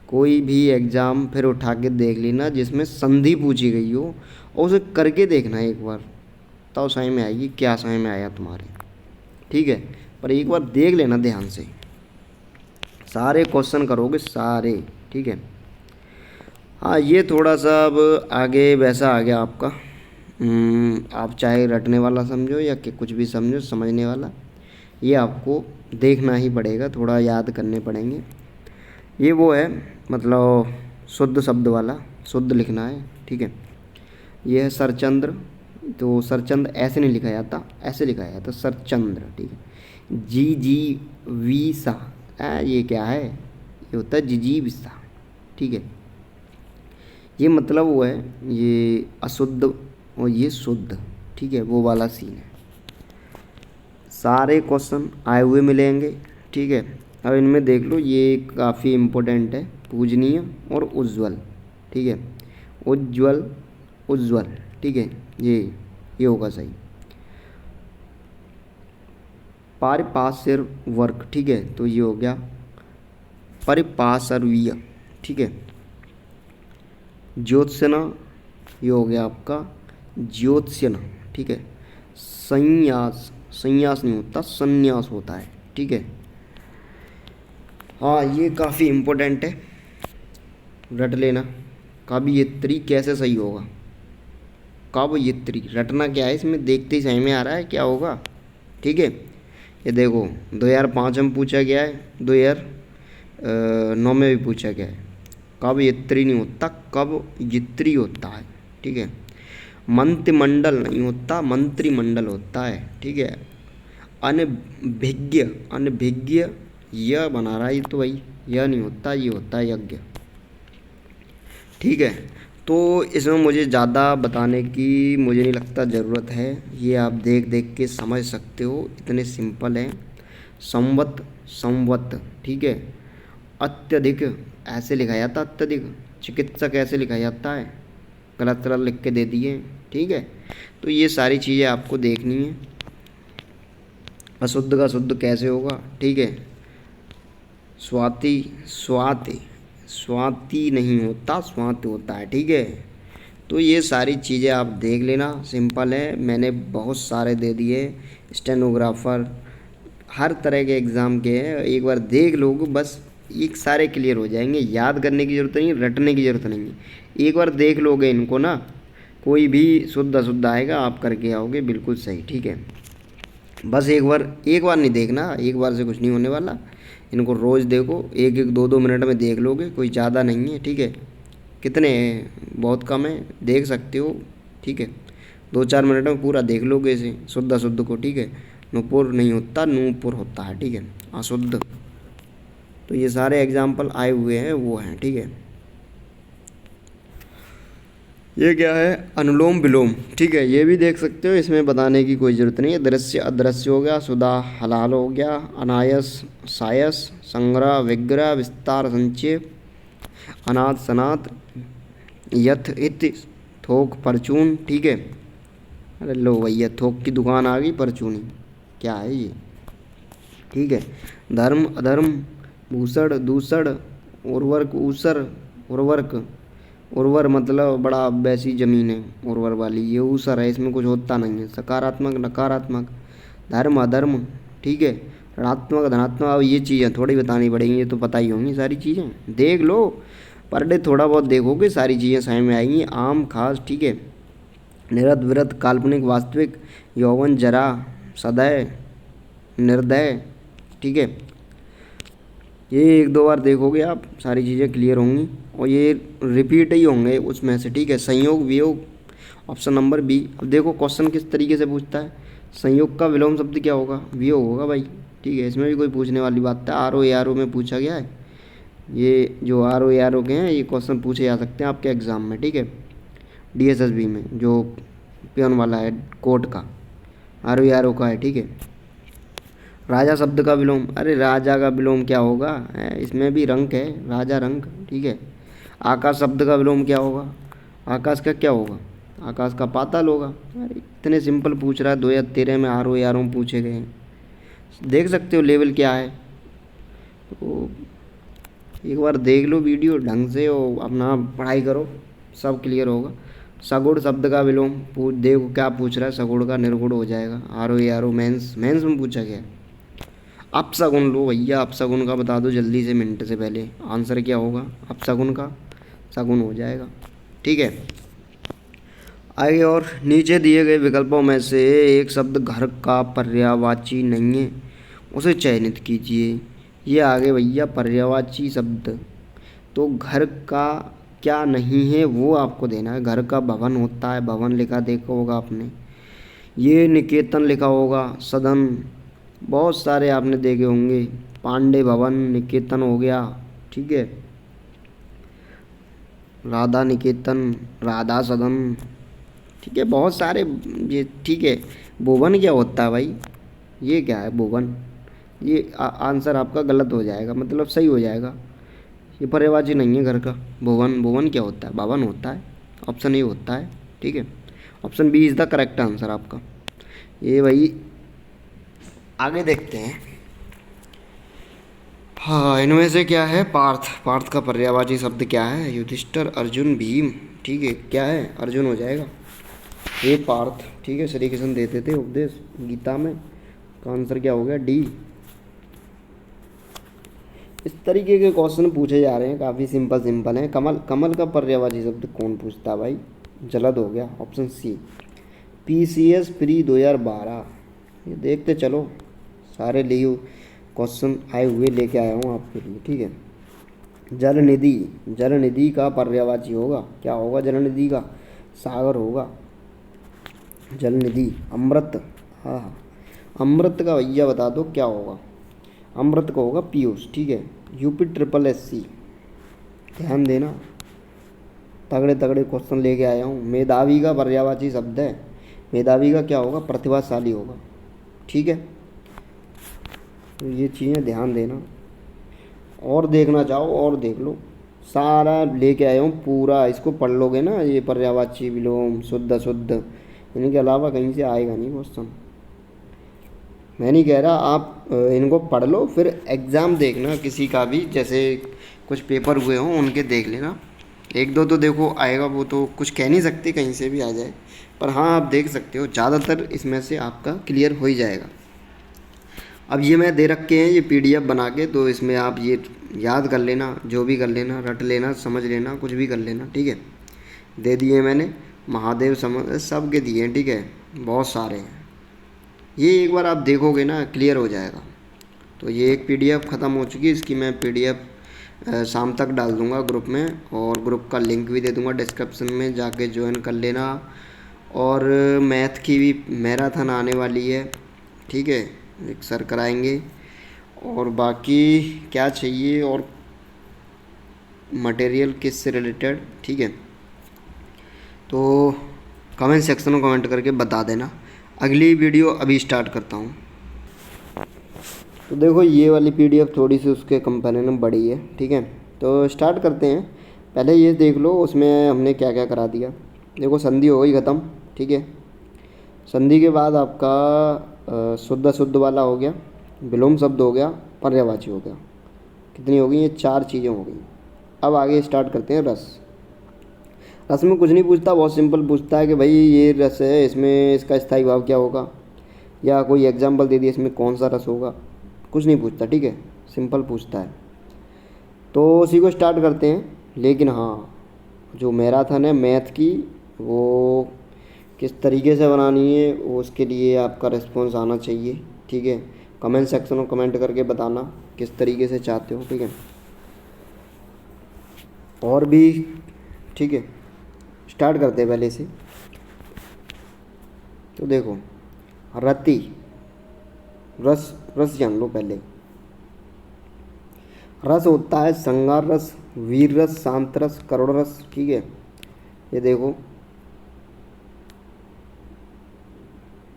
कोई भी एग्ज़ाम फिर उठा के देख लेना जिसमें संधि पूछी गई हो, और उसे करके देखना एक बार, तब समझ में आएगी क्या समझ में आया तुम्हारे, ठीक है। पर एक बार देख लेना ध्यान से, सारे क्वेश्चन करोगे सारे, ठीक है। हाँ, ये थोड़ा सा अब आगे वैसा आ गया आपका। आप चाहे रटने वाला समझो या कि कुछ भी समझो, समझने वाला, ये आपको देखना ही पड़ेगा, थोड़ा याद करने पड़ेंगे। ये वो है मतलब शुद्ध शब्द वाला, शुद्ध लिखना है, ठीक है। ये है सरचंद्र, तो सरचंद ऐसे नहीं लिखा जाता, ऐसे लिखा जाता सरचंद्र, ठीक है। जी जी वी सा, ये क्या है? ये होता है जिजी विसा, ठीक है। ये मतलब वो है, ये अशुद्ध और ये शुद्ध, ठीक है, वो वाला सीन है। सारे क्वेश्चन आए हुए मिलेंगे, ठीक है। अब इनमें देख लो, ये काफ़ी इम्पोर्टेंट है, पूजनीय और उज्ज्वल, ठीक है। उज्ज्वल, उज्ज्वल, ठीक है, ये होगा सही। पारिपार्श्व वर्ग, ठीक है, तो ये हो गया परिपार्श्वीय, ठीक है। ज्योत्सना, ये हो गया आपका ज्योत्स्यन, ठीक है। संन्यास, संन्यास नहीं होता, संन्यास होता है, ठीक है। हाँ, ये काफ़ी इम्पोर्टेंट है, रट लेना। कवयित्री कैसे सही होगा, कवयित्री रटना क्या है, इसमें देखते ही सही में आ रहा है क्या होगा, ठीक है। ये देखो 2005 में पूछा गया है, 2009 में भी पूछा गया है। कवयित्री नहीं होता, कवयित्री होता है, ठीक है। मंत्रिमंडल नहीं होता, मंत्रिमंडल होता है, ठीक है। अनभिज्ञ, अनभिज्ञ यह बना रहा है तो भाई यह नहीं होता, ये होता है यज्ञ, ठीक है। तो इसमें मुझे ज़्यादा बताने की मुझे नहीं लगता ज़रूरत है, ये आप देख देख के समझ सकते हो, इतने सिंपल हैं। संवत, संवत, ठीक है। अत्यधिक ऐसे लिखा जाता, अत्यधिक। चिकित्सक ऐसे लिखा जाता है, गलत गलत लिख के दे दिए, ठीक है। तो ये सारी चीज़ें आपको देखनी है। अशुद्ध का शुद्ध कैसे होगा, ठीक है। स्वाति, स्वाति, स्वाति नहीं होता, स्वाति होता है, ठीक है। तो ये सारी चीज़ें आप देख लेना, सिंपल है, मैंने बहुत सारे दे दिए, स्टेनोग्राफर हर तरह के एग्ज़ाम के हैं, एक बार देख लोगे बस एक सारे क्लियर हो जाएंगे, याद करने की ज़रूरत नहीं, रटने की ज़रूरत नहीं है। एक बार देख लोगे इनको ना, कोई भी शुद्ध अशुद्ध आएगा आप करके आओगे बिल्कुल सही, ठीक है। बस एक बार नहीं देखना, एक बार से कुछ नहीं होने वाला, इनको रोज़ देखो, एक एक दो दो मिनट में देख लोगे, कोई ज़्यादा नहीं है, ठीक है। कितने हैं, बहुत कम है, देख सकते हो, ठीक है। 2-4 मिनट में पूरा देख लोगे इसे शुद्ध अशुद्ध को, ठीक है। नुपुर नहीं होता, नूपुर होता है, ठीक है, अशुद्ध। तो ये सारे एग्जाम्पल आए हुए हैं वो हैं, ठीक है। ये क्या है, अनुलोम विलोम, ठीक है, ये भी देख सकते हो, इसमें बताने की कोई ज़रूरत नहीं है। दृश्य अदृश्य हो गया, सुधा हलाल हो गया, अनायस सायस, संग्रह विग्रह, विस्तार संक्षेप, अनाथ सनात, यथ इत, थोक परचून, ठीक है। अरे लो भैया, थोक की दुकान आ गई, परचूनी क्या है ये, ठीक है। धर्म अधर्म, भूषण दूषण, उर्वरक ऊसर, उर्वरक, उर्वर मतलब बड़ा वैसी ज़मीन है उर्वर वाली, ये ऊसर है, इसमें कुछ होता नहीं है। सकारात्मक नकारात्मक, धर्म अधर्म, ठीक है। ऋणात्मक धनात्मक, अब ये चीज़ें थोड़ी बतानी पड़ेंगी, ये तो पता ही होंगी सारी चीज़ें, देख लो पर डे थोड़ा बहुत देखोगे सारी चीज़ें समझ में आएंगी। आम खास, ठीक है। निरत विरत, काल्पनिक वास्तविक, यौवन जरा, सदय निर्दय, ठीक है। ये एक दो बार देखोगे आप सारी चीज़ें क्लियर होंगी, और ये रिपीट ही होंगे उसमें से, ठीक है। संयोग वियोग, ऑप्शन नंबर बी। अब देखो क्वेश्चन किस तरीके से पूछता है, संयोग का विलोम शब्द क्या होगा, वियोग होगा भाई, ठीक है। इसमें भी कोई पूछने वाली बात है, R O A R O में पूछा गया है, ये जो R O A R O के हैं ये क्वेश्चन पूछे जा सकते हैं आपके एग्ज़ाम में, ठीक है। DSSB में जो पियोन वाला है कोर्ट का, R O A R O का है, ठीक है। राजा शब्द का विलोम, अरे राजा का विलोम क्या होगा, इसमें भी रंक है, राजा रंक, ठीक है। आकाश शब्द का विलोम क्या होगा, आकाश का क्या होगा, आकाश का पाताल होगा। अरे इतने सिंपल पूछ रहा है, 2013 में आर ओ यारों में पूछे गए हैं, देख सकते हो लेवल क्या है। तो एक बार देख लो वीडियो ढंग से और अपना पढ़ाई करो, सब क्लियर होगा। सगुण शब्द का विलोम पूछ, देखो क्या पूछ रहा है, सगुण का निर्गुण हो जाएगा, आर ओ यारो मेंस, मेंस में पूछा गया है। अपशगुन लो भैया, अपशगुन का बता दो जल्दी से, मिनट से पहले आंसर क्या होगा, अपशगुन का शगुन हो जाएगा, ठीक है। आगे और नीचे दिए गए विकल्पों में से एक शब्द घर का पर्यायवाची नहीं है, उसे चयनित कीजिए। ये आगे भैया पर्यायवाची शब्द, तो घर का क्या नहीं है वो आपको देना है। घर का भवन होता है, भवन लिखा देखा होगा आपने, ये निकेतन लिखा होगा, सदन बहुत सारे आपने देखे होंगे, पांडे भवन निकेतन हो गया, ठीक है। राधा निकेतन, राधा सदन, ठीक है, बहुत सारे ये, ठीक है। भुवन क्या होता है भाई, ये क्या है भुवन, ये आंसर आपका गलत हो जाएगा, मतलब सही हो जाएगा, ये पर्यायवाची नहीं है घर का। भुवन, भुवन क्या होता है, भवन होता है, ऑप्शन ए होता है, ठीक है। Option B is the correct answer आपका। ये भाई आगे देखते हैं। हाँ, इनमें से क्या है? पार्थ। पार्थ का पर्यायवाची शब्द क्या है? युधिष्ठिर, अर्जुन, भीम। ठीक है, क्या है? अर्जुन हो जाएगा। ये पार्थ। ठीक है, श्री कृष्ण देते थे उपदेश गीता में। का आंसर क्या हो गया? डी। इस तरीके के क्वेश्चन पूछे जा रहे हैं, काफ़ी सिंपल सिंपल हैं। कमल। कमल का पर्यायवाची शब्द कौन पूछता है भाई? जलद हो गया, ऑप्शन सी। PCS pre 2012। ये देखते चलो, सारे लिए क्वेश्चन आए हुए लेके आया हूँ आपके लिए। ठीक है। जल निधि। जल निधि का पर्यायवाची होगा, क्या होगा? जल निधि का सागर होगा। जल निधि। अमृत। हाँ हाँ, अमृत का भैया बता दो क्या होगा? अमृत का होगा पीयूष। ठीक है। UP SSC। ध्यान देना, तगड़े तगड़े क्वेश्चन लेके आया हूँ। मेधावी का पर्यायवाची शब्द है। मेधावी का क्या होगा? प्रतिभाशाली होगा। ठीक है, तो ये चीज़ें ध्यान देना। और देखना चाहो और देख लो, सारा लेके आया हूँ पूरा। इसको पढ़ लोगे ना, ये पर्यायवाची, विलोम, शुद्ध अशुद्ध, इनके अलावा कहीं से आएगा नहीं क्वेश्चन। मैं नहीं कह रहा, आप इनको पढ़ लो, फिर एग्ज़ाम देखना किसी का भी, जैसे कुछ पेपर हुए हों उनके देख लेना। एक दो तो देखो आएगा, वो तो कुछ कह नहीं सकते, कहीं से भी आ जाए, पर हाँ आप देख सकते हो, ज़्यादातर इसमें से आपका क्लियर हो ही जाएगा। अब ये मैं दे रखे हैं ये PDF बना के, तो इसमें आप ये याद कर लेना, जो भी कर लेना, रट लेना, समझ लेना, कुछ भी कर लेना। ठीक है, दे दिए मैंने। महादेव समझ सब के दिए हैं। ठीक है, बहुत सारे हैं। ये एक बार आप देखोगे ना, क्लियर हो जाएगा। तो ये एक PDF ख़त्म हो चुकी है, इसकी मैं PDF शाम तक डाल दूंगा ग्रुप में, और ग्रुप का लिंक भी दे दूंगा डिस्क्रिप्शन में, जाके ज्वाइन कर लेना। और मैथ की भी मैराथन आने वाली है। ठीक है, एक सर कराएंगे। और बाकी क्या चाहिए और मटेरियल किस से रिलेटेड, ठीक है, तो कमेंट सेक्शन में कमेंट करके बता देना। अगली वीडियो अभी स्टार्ट करता हूँ। तो देखो ये वाली PDF थोड़ी सी उसके कंपेरिजन में बड़ी है। ठीक है, तो स्टार्ट करते हैं। पहले ये देख लो उसमें हमने क्या क्या करा दिया। देखो संधि हो गई ख़त्म। ठीक है, संधि के बाद आपका शुद्ध अशुद्ध वाला हो गया, विलोम शब्द हो गया, पर्यायवाची हो गया। कितनी हो गई? ये 4 चीज़ें हो गई। अब आगे स्टार्ट करते हैं रस। रस में कुछ नहीं पूछता, बहुत सिंपल पूछता है कि भाई ये रस है, इसमें इसका स्थायी भाव क्या होगा, या कोई एग्जाम्पल दे दिया इसमें कौन सा रस होगा। कुछ नहीं पूछता। ठीक है, सिंपल पूछता है। तो उसी को स्टार्ट करते हैं। लेकिन हाँ, जो मैराथन है मैथ की, वो किस तरीके से बनानी है, वो उसके लिए आपका रिस्पॉन्स आना चाहिए। ठीक है, कमेंट सेक्शन में कमेंट करके बताना किस तरीके से चाहते हो। ठीक है, और भी। ठीक है, स्टार्ट करते हैं पहले से। तो देखो रति, रस। रस जान लो पहले। रस होता है श्रृंगार रस, वीर रस, शांत रस, करुण रस। ठीक है, ये देखो,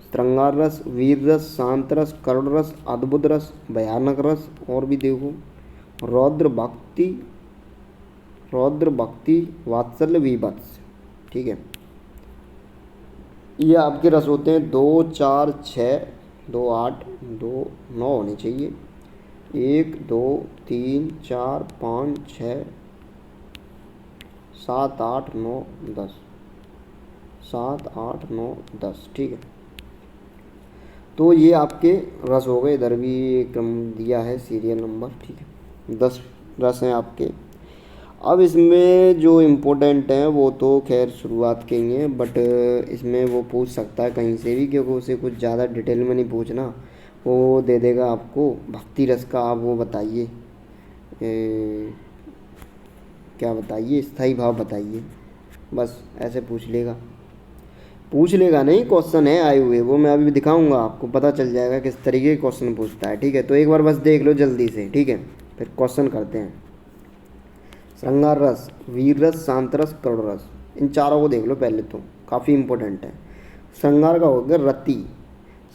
श्रृंगार रस, वीर रस, शांत रस, करुण रस, अद्भुत रस, भयानक रस। और भी देखो, रौद्र भक्ति, रौद्र भक्ति, वात्सल्य, वीभत्स। ठीक है, ये आपके रस होते हैं 2, 4, 6, 2, 8, 2, 9 होने चाहिए। 1, 2, 3, 4, 5, 6, 7, 8, 9, 10। 7, 8, 9, 10। ठीक है, तो ये आपके रस हो गए। इधर भी क्रम दिया है, सीरियल नंबर। ठीक है, 10 रस हैं आपके। अब इसमें जो इम्पोर्टेंट हैं वो तो खैर शुरुआत के ही हैं, बट इसमें वो पूछ सकता है कहीं से भी, क्योंकि उसे कुछ ज़्यादा डिटेल में नहीं पूछना। वो दे देगा आपको भक्ति रस का, आप वो बताइए, क्या बताइए, स्थाई भाव बताइए, बस ऐसे पूछ लेगा। पूछ लेगा नहीं, क्वेश्चन है आए हुए, वो मैं अभी दिखाऊंगा आपको, पता चल जाएगा किस तरीके के क्वेश्चन पूछता है। ठीक है, तो एक बार बस देख लो जल्दी से। ठीक है, फिर क्वेश्चन करते हैं। श्रृंगार रस, वीर रस, शांत रस, करुण रस, इन चारों को देख लो पहले, तो काफ़ी इंपॉर्टेंट है। श्रृंगार का हो गया रति।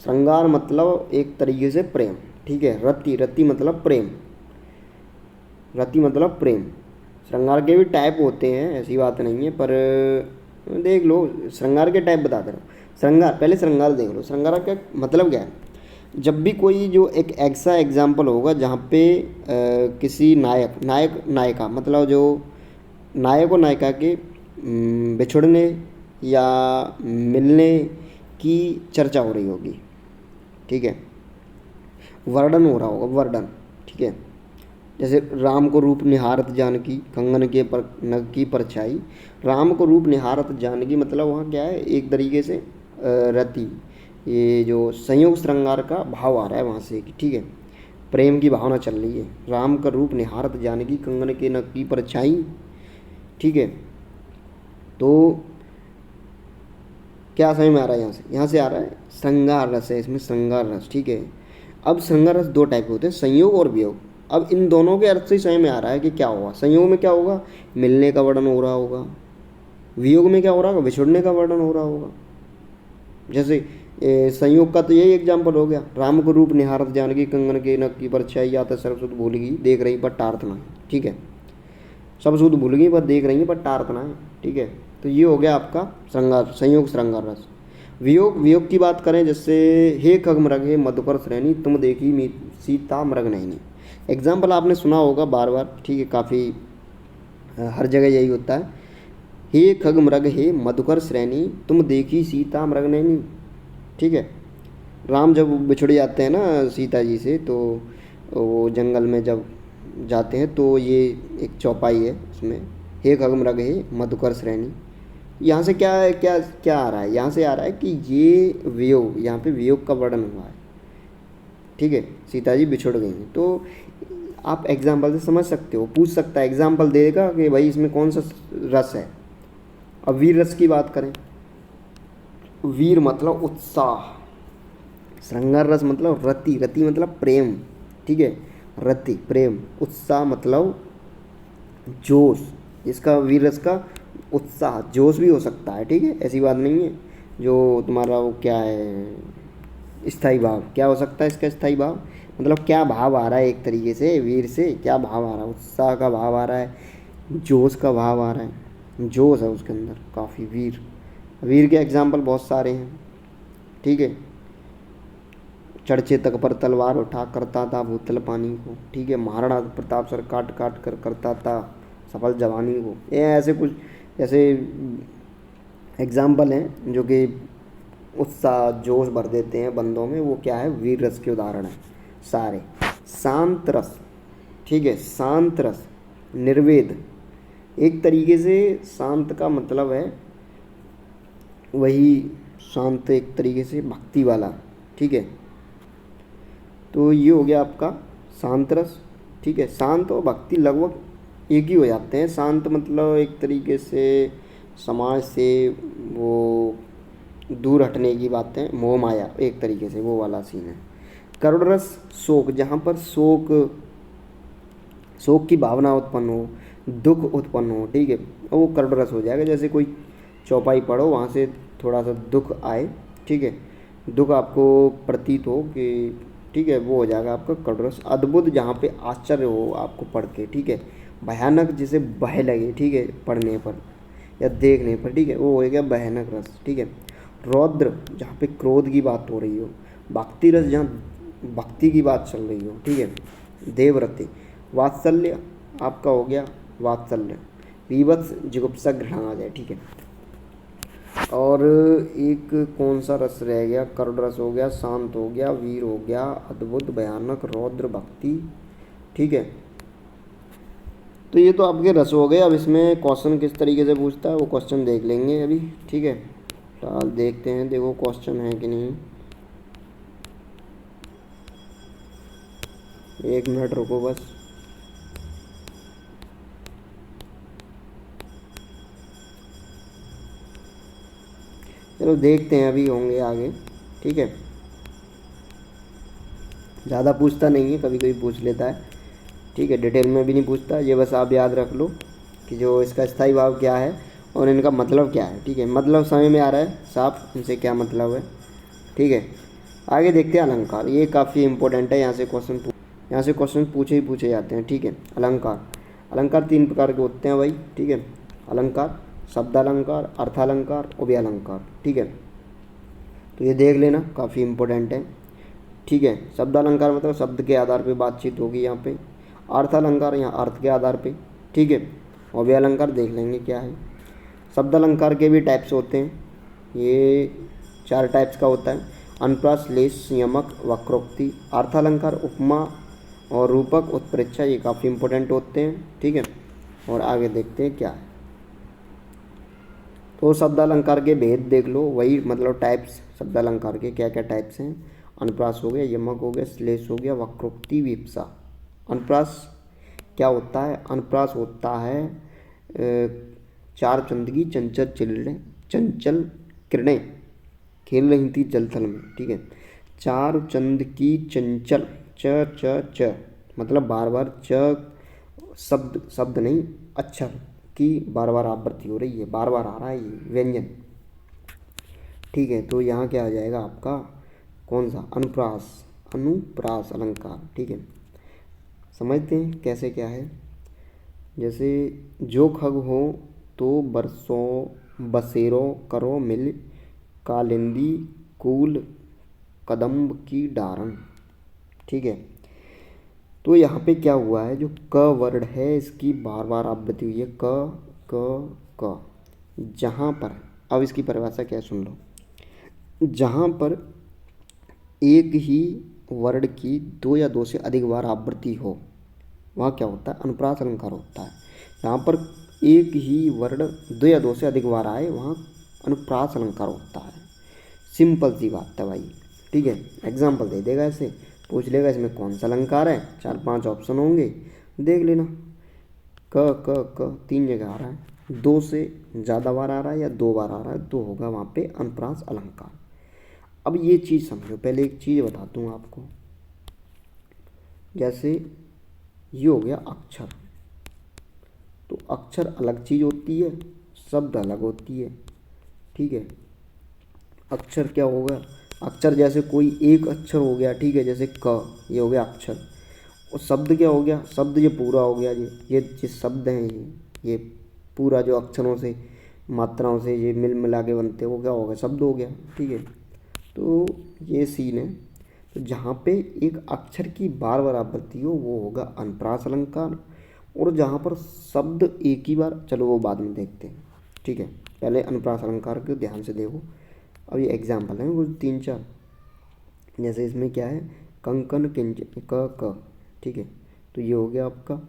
श्रृंगार मतलब एक तरीके से प्रेम। ठीक है, रति, रति मतलब प्रेम, रति मतलब प्रेम। श्रृंगार के भी टाइप होते हैं, ऐसी बात नहीं है, पर देख लो, श्रृंगार के टाइप बता दे रहा हूँ। श्रृंगार, पहले श्रृंगार देख लो। श्रृंगार का मतलब क्या है? जब भी कोई जो एक ऐसा एग्जाम्पल होगा जहाँ पे किसी नायिका मतलब जो नायक और नायिका के बिछुड़ने या मिलने की चर्चा हो रही होगी, ठीक है, वर्णन हो रहा होगा, वर्णन, ठीक है। जैसे राम को रूप निहारत जानकी कंगन के पर नग की परछाई। राम को रूप निहारत जानकी मतलब वहाँ क्या है, एक तरीके से रति, ये जो संयोग श्रृंगार का भाव आ रहा है वहाँ से, ठीक है, प्रेम की भावना चल रही है। राम का रूप निहारत जानकी कंगन के नग की परछाई, ठीक है। तो क्या समझ में आ रहा है यहाँ से आ रहा है श्रृंगार रस है इसमें, श्रृंगार रस, ठीक है। अब श्रृंगार रस दो टाइप के होते हैं, संयोग और वियोग। अब इन दोनों के अर्थ से समझ में आ रहा है कि क्या होगा। संयोग में क्या होगा, मिलने का वर्णन हो रहा होगा। वियोग में क्या हो रहा होगा, बिछुड़ने का वर्णन हो रहा होगा। जैसे संयोग का तो यही एग्जाम्पल हो गया, राम को रूप निहारत जानकी कंगन के नग की परछाई, या तो सर्वसुध भूल गई देख रही पर टारत ना है, ठीक है, सब शुद्ध भूल गई पर देख रही है पर टारत ना है, ठीक है। तो ये हो गया आपका श्रृंगार, संयोग श्रृंगार रस। वियोग की बात करें, जैसे हे खग मृग हे मधुकर श्रेणी तुम देखी सीता मृग नहीं। एग्जाम्पल आपने सुना होगा बार बार, ठीक है, काफ़ी हर जगह यही होता है। हे खग मृग हे मधुकर श्रेणी तुम देखी सीता मृग नहीं, ठीक है। राम जब बिछुड़ जाते हैं ना सीता जी से, तो वो जंगल में जब जाते हैं तो ये एक चौपाई है उसमें, हे खग मृग हे मधुकर श्रेणी। यहाँ से क्या क्या क्या आ रहा है, यहाँ से आ रहा है कि ये वियोग, यहाँ पे वियोग का वर्णन हुआ है, ठीक है, सीता जी बिछुड़ गई हैं। तो आप एग्जाम्पल से समझ सकते हो, पूछ सकता है, एग्जाम्पल देगा कि भाई इसमें कौन सा रस है। अब वीर रस की बात करें, वीर मतलब उत्साह, श्रृंगार रस मतलब रति, रति मतलब प्रेम, ठीक है, रति प्रेम, उत्साह मतलब जोश। इसका वीर रस का उत्साह जोश भी हो सकता है, ठीक है, ऐसी बात नहीं है। जो तुम्हारा वो क्या है स्थाई भाव, क्या हो सकता है इसका स्थाई भाव, मतलब क्या भाव आ रहा है, एक तरीके से वीर से क्या भाव आ रहा है, उत्साह का भाव आ रहा है, जोश का भाव आ रहा है, जोश है उसके अंदर काफ़ी। वीर, वीर के एग्जाम्पल बहुत सारे हैं, ठीक है। चढ़चे तक पर तलवार उठा करता था भूतल पानी को, ठीक है, महाराणा प्रताप सर काट काट कर करता था सफल जवानी को। ये ऐसे कुछ ऐसे एग्जाम्पल हैं जो कि उत्साह जोश भर देते हैं बंदों में, वो क्या है, वीर रस के उदाहरण हैं सारे। शांत रस, ठीक है, शांत रस, निर्वेद, एक तरीके से शांत का मतलब है वही शांत, एक तरीके से भक्ति वाला, ठीक है। तो ये हो गया आपका शांत रस, ठीक है। शांत और भक्ति लगभग एक ही हो जाते हैं। शांत मतलब एक तरीके से समाज से वो दूर हटने की बातें, मोह माया, एक तरीके से वो वाला सीन है। करुण रस शोक, जहाँ पर शोक की भावना उत्पन्न हो, दुख उत्पन्न हो, ठीक है, वो करुण रस हो जाएगा। जैसे कोई चौपाई पढ़ो, वहाँ से थोड़ा सा दुख आए, ठीक है, दुख आपको प्रतीत हो कि, ठीक है, वो हो जाएगा आपका करुण रस। अद्भुत, जहाँ पे आश्चर्य हो आपको पढ़ के, ठीक है। भयानक, जिसे भय लगे, ठीक है, पढ़ने पर या देखने पर, ठीक है, वो हो गया भयानक रस, ठीक है। रौद्र, जहाँ पे क्रोध की बात हो रही हो। भक्ति रस, जहाँ भक्ति की बात चल रही हो, ठीक है। देवव्रति, वात्सल्य आपका हो गया वात्सल्य। बीभत्स, जुगुप्सा, घृणा आ जाए, ठीक है। और एक कौन सा रस रह गया, करुण रस हो गया, शांत हो गया, वीर हो गया, अद्भुत, भयानक, रौद्र, भक्ति, ठीक है। तो ये तो आपके रस हो गए। अब इसमें क्वेश्चन किस तरीके से पूछता है वो क्वेश्चन देख लेंगे अभी, ठीक है। फिलहाल देखते हैं, देखो क्वेश्चन है कि नहीं। एक मिनट रुको बस। चलो देखते हैं, अभी होंगे आगे, ठीक है। ज़्यादा पूछता नहीं है, कभी कभी पूछ लेता है, ठीक है, डिटेल में भी नहीं पूछता। ये बस आप याद रख लो कि जो इसका स्थायी भाव क्या है और इनका मतलब क्या है, ठीक है। मतलब समझ में आ रहा है साफ, इनसे क्या मतलब है, ठीक है। आगे देखते हैं अलंकार, ये काफ़ी इंपॉर्टेंट है, यहाँ से क्वेश्चन पूछे ही पूछे जाते हैं, ठीक है। अलंकार, अलंकार तीन प्रकार के होते हैं भाई, ठीक है। अलंकार, शब्दालंकार, अर्थालंकार, उभयालंकार, ठीक है। तो ये देख लेना, काफ़ी इंपॉर्टेंट है। ठीक है। शब्द अलंकार मतलब शब्द के आधार पे बातचीत होगी यहाँ पे। अर्थ अलंकार यहाँ अर्थ के आधार पे, ठीक है। और वे अलंकार देख लेंगे क्या है। शब्द अलंकार के भी टाइप्स होते हैं, ये 4 टाइप्स का होता है। अनुप्रास, लेश, यमक, वक्रोक्ति। अर्थ अलंकार उपमा और रूपक, उत्प्रेक्षा, ये काफ़ी इंपॉर्टेंट होते हैं, ठीक है। और आगे देखते हैं क्या है। तो शब्द अलंकार के भेद देख लो, वही मतलब टाइप्स शब्द अलंकार के क्या क्या टाइप्स हैं। अनुप्रास हो गया, यमक हो गया, श्लेष हो गया, वक्रोक्ति, विप्सा। अनुप्रास क्या होता है? अनुप्रास होता है चार चंद की चंचल किरणें खेल रही थी जलथल में, ठीक है। चार चंद की चंचल च मतलब बार बार शब्द नहीं, अक्षर की बार बार आवृत्ति हो रही है, बार बार आ रहा है ये व्यंजन, ठीक है। तो यहाँ क्या आ जाएगा आपका, कौन सा? अनुप्रास अलंकार, ठीक है। समझते हैं कैसे क्या है। जैसे जो खग हो तो बरसों बसेरो करो मिल, कालिंदी कूल कदम्ब की डारन, ठीक है। तो यहाँ पे क्या हुआ है, जो क वर्ड है इसकी बार बार आवृत्ति हुई है, क जहाँ पर, अब इसकी परिभाषा क्या है सुन लो। जहाँ पर एक ही वर्ड की 2 या 2 से अधिक बार आवृत्ति हो, वहाँ क्या होता है? अनुप्रास अलंकार होता है। यहाँ पर एक ही वर्ड 2 या 2 से अधिक बार आए, वहाँ अनुप्रास अलंकार होता है। सिंपल सी बात है भाई, ठीक है। एग्जाम्पल दे देगा, ऐसे पूछ लेगा इसमें कौन सा अलंकार है, 4-5 ऑप्शन होंगे, देख लेना। क 3 जगह आ रहा है, 2 से ज़्यादा बार आ रहा है या 2 बार आ रहा है, तो होगा वहाँ पे अनुप्रास अलंकार। अब ये चीज़ समझो, पहले एक चीज़ बताता हूँ आपको। जैसे ये हो गया अक्षर, तो अक्षर अलग चीज़ होती है, शब्द अलग होती है, ठीक है। अक्षर क्या होगा? अक्षर जैसे कोई एक अक्षर हो गया, ठीक है, जैसे क, ये हो गया अक्षर। और शब्द क्या हो गया? शब्द ये पूरा हो गया, ये जिस शब्द हैं ये पूरा जो अक्षरों से मात्राओं से ये मिल मिला के बनते हैं, वो क्या हो गया? शब्द हो गया, ठीक है। तो ये सीन है। तो जहाँ पे एक अक्षर की बार बार आवृत्ति हो वो होगा अनुप्रास अलंकार, और जहाँ पर शब्द एक ही बार, चलो वो बाद में देखते हैं, ठीक है। पहले अनुप्रास अलंकार को ध्यान से देखो। अब ये एग्जाम्पल है कुछ 3-4। जैसे इसमें क्या है, कंकन किंचन क, ठीक है। तो ये हो गया आपका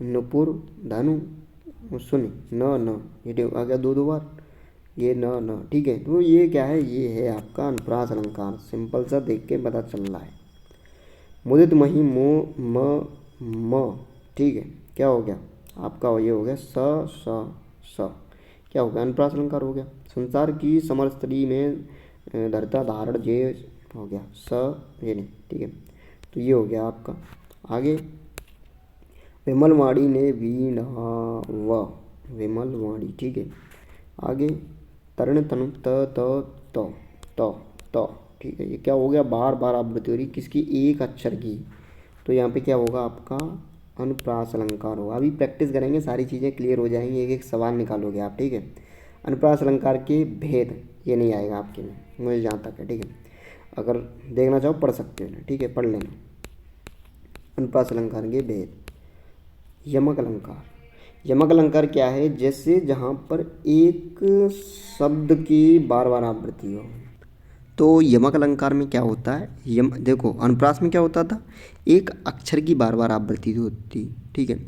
नुपुर धनु सुनि न, ये आ गया 2 बार, ये न, ठीक है। तो ये क्या है? ये है आपका अनुप्रास अलंकार। सिंपल सा देख के पता चल रहा है। मुदित मही मो म, ठीक है। क्या हो गया आपका? ये हो गया स, क्या हो गया? अनुप्रास अलंकार हो गया। संसार की समर स्त्री में धरता धारण जे हो गया ये नहीं, ठीक है। तो ये हो गया आपका। आगे विमल वाणी ने वीणा व, विमल वाणी, ठीक है। आगे तरण तनु त, ठीक है। ये क्या हो गया? बार बार आवृत्ति हो रही किसकी? एक अक्षर की। तो यहाँ पे क्या होगा आपका? अनुप्रास अलंकार होगा। अभी प्रैक्टिस करेंगे, सारी चीज़ें क्लियर हो जाएंगी, एक एक सवाल निकालोगे आप, ठीक है। अनुप्रास अलंकार के भेद ये नहीं आएगा आपके में, मुझे जहाँ तक है, ठीक है। अगर देखना चाहो पढ़ सकते हो, ठीक है, पढ़ लेना। अनुप्रास अलंकार के भेद। यमक अलंकार। यमक अलंकार क्या है? जैसे जहाँ पर एक शब्द की बार बार आवृत्ति हो। तो यमक अलंकार में क्या होता है? देखो अनुप्रास में क्या होता था? एक अक्षर की बार बार आवृत्ति होती, ठीक है।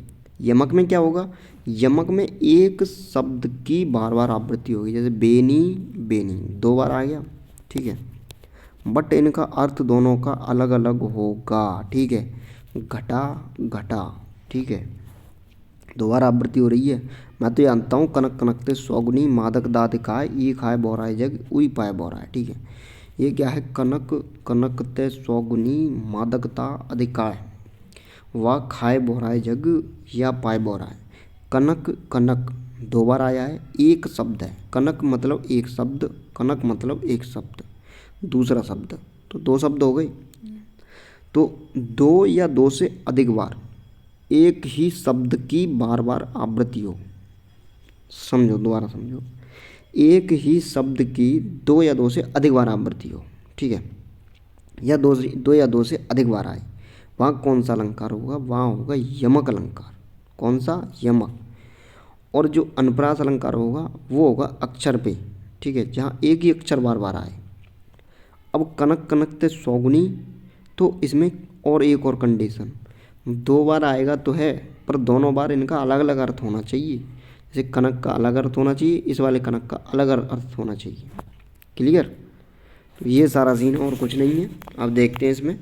यमक में क्या होगा? यमक में एक शब्द की बार बार आवृत्ति होगी। जैसे बेनी 2 बार आ गया, ठीक है। बट इनका अर्थ दोनों का अलग अलग होगा, ठीक है। घटा, ठीक है, 2 बार आवृत्ति हो रही है। मैं तो जानता हूँ कनक कनकते सौगुनी मादक दात खाए, ई खाए बोराए जग उई पाए बोराए, ठीक है। ये क्या है? कनक कनकते सौगुनी मादकता अधिकाय, व खाए बोराए जग या पाए बोराए। कनक 2 बार आया है, एक शब्द है। कनक मतलब एक शब्द, कनक मतलब एक शब्द, दूसरा शब्द, तो 2 शब्द हो गए। तो 2 या 2 से अधिक बार एक ही शब्द की बार बार आवृत्ति हो। समझो, दोबारा समझो। एक ही शब्द की 2 या 2 से अधिक बार आवृत्ति हो, ठीक है। या दो या दो से अधिक बार आए, वहाँ कौन सा अलंकार होगा? वहाँ होगा यमक अलंकार। कौन सा? यमक। और जो अनुप्रास अलंकार होगा वो होगा अक्षर पे, ठीक है, जहाँ एक ही अक्षर बार बार आए। अब कनक कनकते सौगुनी, तो इसमें और एक और कंडीशन, दो बार आएगा तो है, पर दोनों बार इनका अलग अलग अर्थ होना चाहिए। जैसे कनक का अलग अर्थ होना चाहिए, इस वाले कनक का अलग अर्थ होना चाहिए। क्लियर? तो ये सारा सीन है और कुछ नहीं है। अब देखते हैं इसमें,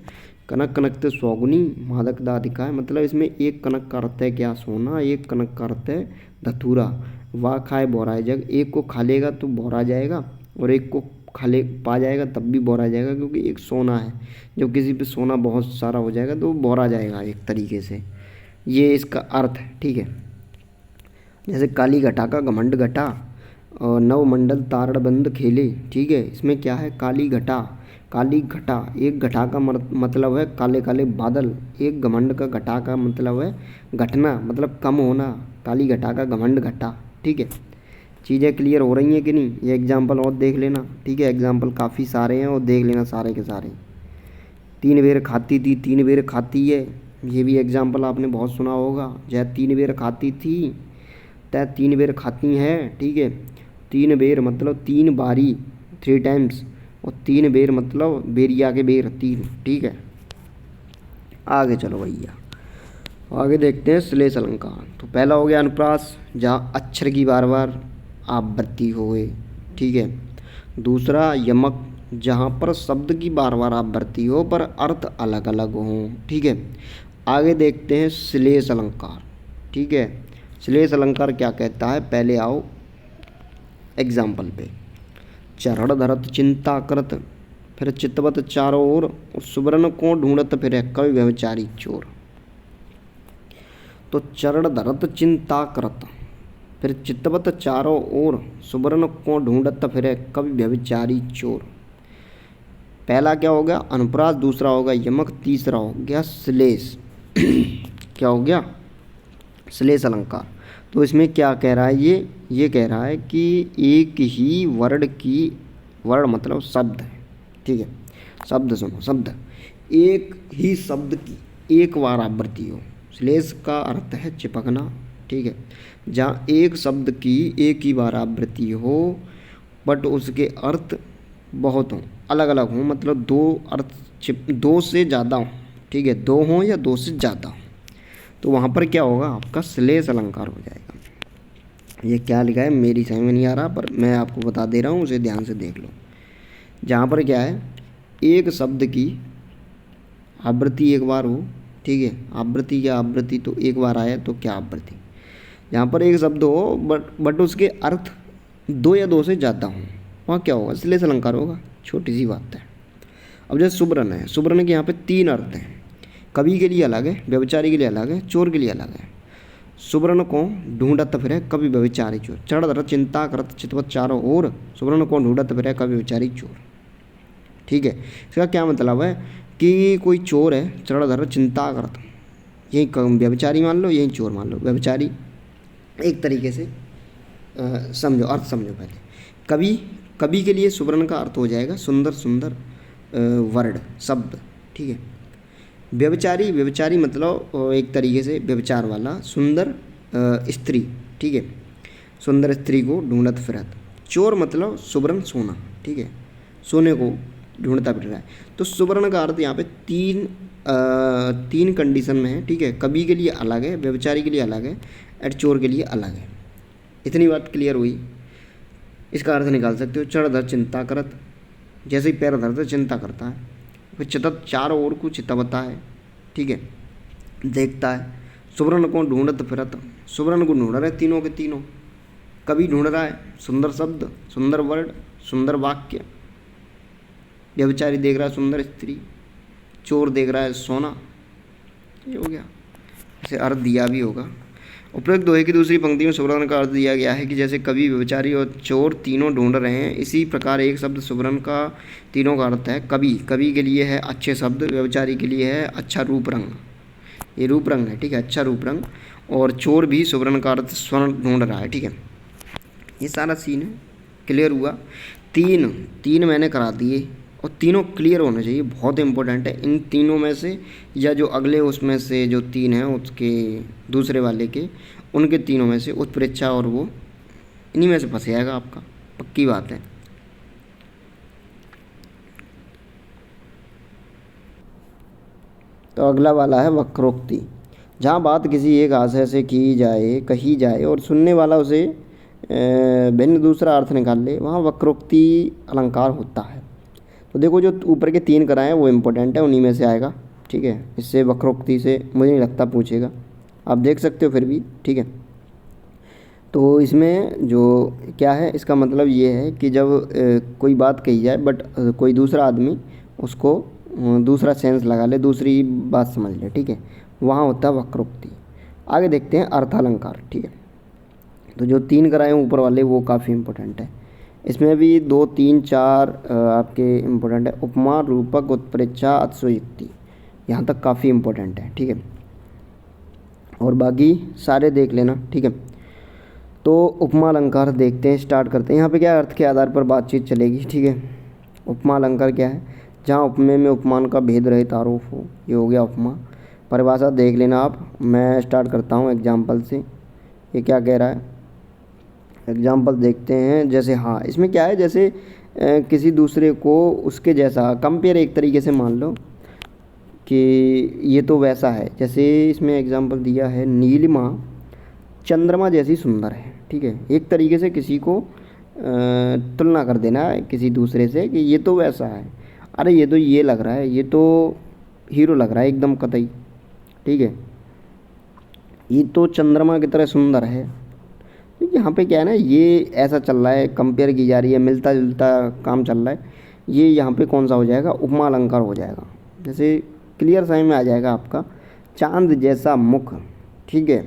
कनक कनकते सौगुनी मादक दादिका है, मतलब इसमें एक कनक का अर्थ है क्या? सोना। एक कनक का अर्थ है धतूरा। वाह खाए बोराए जग, एक को खा लेगा तो बोरा जाएगा, और एक को खा ले पा जाएगा तब भी बोरा जाएगा, क्योंकि एक सोना है। जब किसी पे सोना बहुत सारा हो जाएगा तो वो बोरा जाएगा एक तरीके से। ये इसका अर्थ है, ठीक है। जैसे काली घटा का घमंड घटा, और नवमंडल तारड़बंद खेले, ठीक है। इसमें क्या है? काली घटा, काली घटा, एक घटा का मतलब है काले काले बादल, एक घमंड का घटा का मतलब है घटना, मतलब कम होना। काली घटा का घमंड घटा, ठीक है। चीज़ें क्लियर हो रही हैं कि नहीं? ये एग्जाम्पल और देख लेना, ठीक है। एग्जाम्पल काफ़ी सारे हैं और देख लेना सारे के सारे। तीन बेर खाती थी, तीन बेर खाती है, ये भी एग्जाम्पल आपने बहुत सुना होगा। जय तीन बेर खाती थी, तय तीन बेर खाती हैं, ठीक है। तीन बेर मतलब तीन बारी, 3 टाइम्स, और तीन बेर मतलब बेरिया के बेर, तीन, ठीक है। आगे चलो भैया, आगे देखते हैं श्लेष अलंकार। तो पहला हो गया अनुप्रास, जहाँ अक्षर की बार बार आवृत्ति होए, ठीक है। दूसरा यमक, जहाँ पर शब्द की बार बार आवृत्ति हो पर अर्थ अलग अलग हों, ठीक है। आगे देखते हैं श्लेष अलंकार, ठीक है। श्लेष अलंकार क्या कहता है? पहले आओ एग्जाम्पल पे। चरण धरत चिंता करत, फिर चितवत चारों ओर, सुवर्ण को ढूंढत फिर कवि व्यभिचारी चोर। तो चरण धरत चिंता करत, फिर चितवत चारों ओर, सुवर्ण को ढूंढत फिर कवि व्यभिचारी चोर। पहला क्या हो गया? अनुप्रास। दूसरा होगा यमक। तीसरा हो गया श्लेष। क्या हो गया? श्लेष अलंकार। तो इसमें क्या कह रहा है ये कह रहा है कि एक ही वर्ण मतलब शब्द है, ठीक है। शब्द सुनो, शब्द, एक ही शब्द की एक बार आवृत्ति हो। श्लेष का अर्थ है चिपकना, ठीक है। जहाँ एक शब्द की एक ही बार आवृत्ति हो बट उसके अर्थ बहुत हों, अलग अलग हों, मतलब दो अर्थ दो से ज़्यादा हों, ठीक है। दो हों या दो से ज़्यादा हों, तो वहाँ पर क्या होगा? आपका श्लेष अलंकार हो जाएगा। ये क्या लिखा है मेरी समझ में नहीं आ रहा, पर मैं आपको बता दे रहा हूँ, उसे ध्यान से देख लो। जहाँ पर क्या है? एक शब्द की आवृत्ति एक बार हो, ठीक है। आवृत्ति क्या आवृत्ति? तो एक बार आया तो क्या आवृत्ति? जहाँ पर एक शब्द हो बट उसके अर्थ दो या दो से ज़्यादा हों, वहाँ क्या होगा? श्लेष अलंकार होगा। छोटी सी बात है। अब जैसे सुब्रन है, सुब्रन के यहाँ पे 3 अर्थ हैं। कवि के लिए अलग है, व्यभिचारी के लिए अलग है, चोर के लिए अलग है। सुब्रन को ढूंढत फिरे कवि व्यभिचारी चोर, चढ़ धर चिंता करत चितवत चारों ओर, सुब्रन को ढूंढत फिरे कवि व्यभिचारी चोर, ठीक है। इसका क्या मतलब है कि कोई चोर है, चढ़ धर चिंता करत, यही व्यभिचारी मान लो, यही चोर मान लो। व्यभिचारी एक तरीके से समझो, अर्थ समझो पहले। कवि के लिए सुब्रन का अर्थ हो जाएगा सुंदर सुंदर वर्ड, शब्द, ठीक है। व्यभिचारी मतलब एक तरीके से व्यभिचार वाला, सुंदर स्त्री, ठीक है। सुंदर स्त्री को ढूंढत फिरत। चोर मतलब सुवर्ण सोना, ठीक है, सोने को ढूंढता फिर रहा है। तो सुवर्ण का अर्थ यहाँ पे तीन कंडीशन में है, ठीक है। कवि के लिए अलग है, व्यभिचारी के लिए अलग है, और चोर के लिए अलग है। इतनी बात क्लियर हुई। इसका अर्थ निकाल सकते हो। चढ़ धर चिंता करत, जैसे ही पैर धरते चिंता करता है। फिर चितत चारों ओर को चितवता है, ठीक है, देखता है। सुवर्ण को ढूंढत फिरत, सुवर्ण को ढूंढ रहे तीनों के तीनों। कवि ढूंढ रहा है सुंदर शब्द, सुंदर वर्ड, सुंदर वाक्य। व्यभिचारी देख रहा है सुंदर स्त्री, चोर देख रहा है सोना। ये हो गया, इसे अर्थ दिया भी होगा। उपरोक्त दोहे की दूसरी पंक्ति में सुवर्ण का अर्थ दिया गया है कि जैसे कवि, व्यभिचारी और चोर तीनों ढूंढ रहे हैं, इसी प्रकार एक शब्द सुवर्ण का तीनों का अर्थ है कवि के लिए है अच्छे शब्द, व्यभिचारी के लिए है अच्छा रूप रंग, ये रूप रंग है, ठीक है, अच्छा रूप रंग। और चोर भी सुवर्ण का अर्थ स्वर्ण ढूंढ रहा है, ठीक है। ये सारा सीन है, क्लियर हुआ। तीन मैंने करा दिए, और तीनों क्लियर होने चाहिए, बहुत इंपॉर्टेंट है। इन तीनों में से या जो अगले उसमें से जो तीन हैं उसके दूसरे वाले के, उनके तीनों में से उत्प्रेक्षा और वो इन्हीं में से फंस जाएगा आपका, पक्की बात है। तो अगला वाला है वक्रोक्ति। जहाँ बात किसी एक आशय से कही जाए और सुनने वाला उसे भिन्न दूसरा अर्थ निकाल ले, वहाँ वक्रोक्ति अलंकार होता है। तो देखो जो ऊपर के तीन कराए हैं वो इम्पोर्टेंट है, उन्हीं में से आएगा, ठीक है। इससे वक्रोक्ति से मुझे नहीं लगता पूछेगा, आप देख सकते हो फिर भी, ठीक है। तो इसमें जो क्या है, इसका मतलब ये है कि जब कोई बात कही जाए बट कोई दूसरा आदमी उसको दूसरा सेंस लगा ले, दूसरी बात समझ ले, ठीक है, वहाँ होता है वक्रोक्ति। आगे देखते हैं अर्थालंकार, ठीक है। तो जो तीन कराए हैं ऊपर वाले वो काफ़ी इंपॉर्टेंट है। इसमें भी 2, 3, 4 आपके इम्पोर्टेंट है। उपमा, रूपक, उत्प्रेक्षा, अतिशयोक्ति, यहाँ तक काफ़ी इम्पोर्टेंट है, ठीक है। और बाकी सारे देख लेना, ठीक है। तो उपमा अलंकार देखते हैं, स्टार्ट करते हैं। यहाँ पे क्या है, अर्थ के आधार पर बातचीत चलेगी, ठीक है। उपमा अलंकार क्या है, जहाँ उपमेय में उपमान का भेद रहित आरोप हो, ये हो गया उपमा। परिभाषा देख लेना आप, मैं स्टार्ट करता हूँ एग्जाम्पल से। ये क्या कह रहा है, एग्जाम्पल देखते हैं। जैसे हाँ, इसमें क्या है, जैसे किसी दूसरे को उसके जैसा कंपेयर, एक तरीके से मान लो कि ये तो वैसा है। जैसे इसमें एग्जाम्पल दिया है, नीलिमा चंद्रमा जैसी सुंदर है, ठीक है। एक तरीके से किसी को तुलना कर देना है किसी दूसरे से कि ये तो वैसा है, अरे ये तो ये लग रहा है, ये तो हीरो लग रहा है एकदम कतई, ठीक है, ये तो चंद्रमा की तरह सुंदर है। तो यहाँ पे क्या है ना, ये ऐसा चल रहा है, कंपेयर की जा रही है, मिलता जुलता काम चल रहा है। ये यहाँ पे कौन सा हो जाएगा, उपमा अलंकार हो जाएगा। जैसे क्लियर समझ में आ जाएगा आपका, चांद जैसा मुख, ठीक है,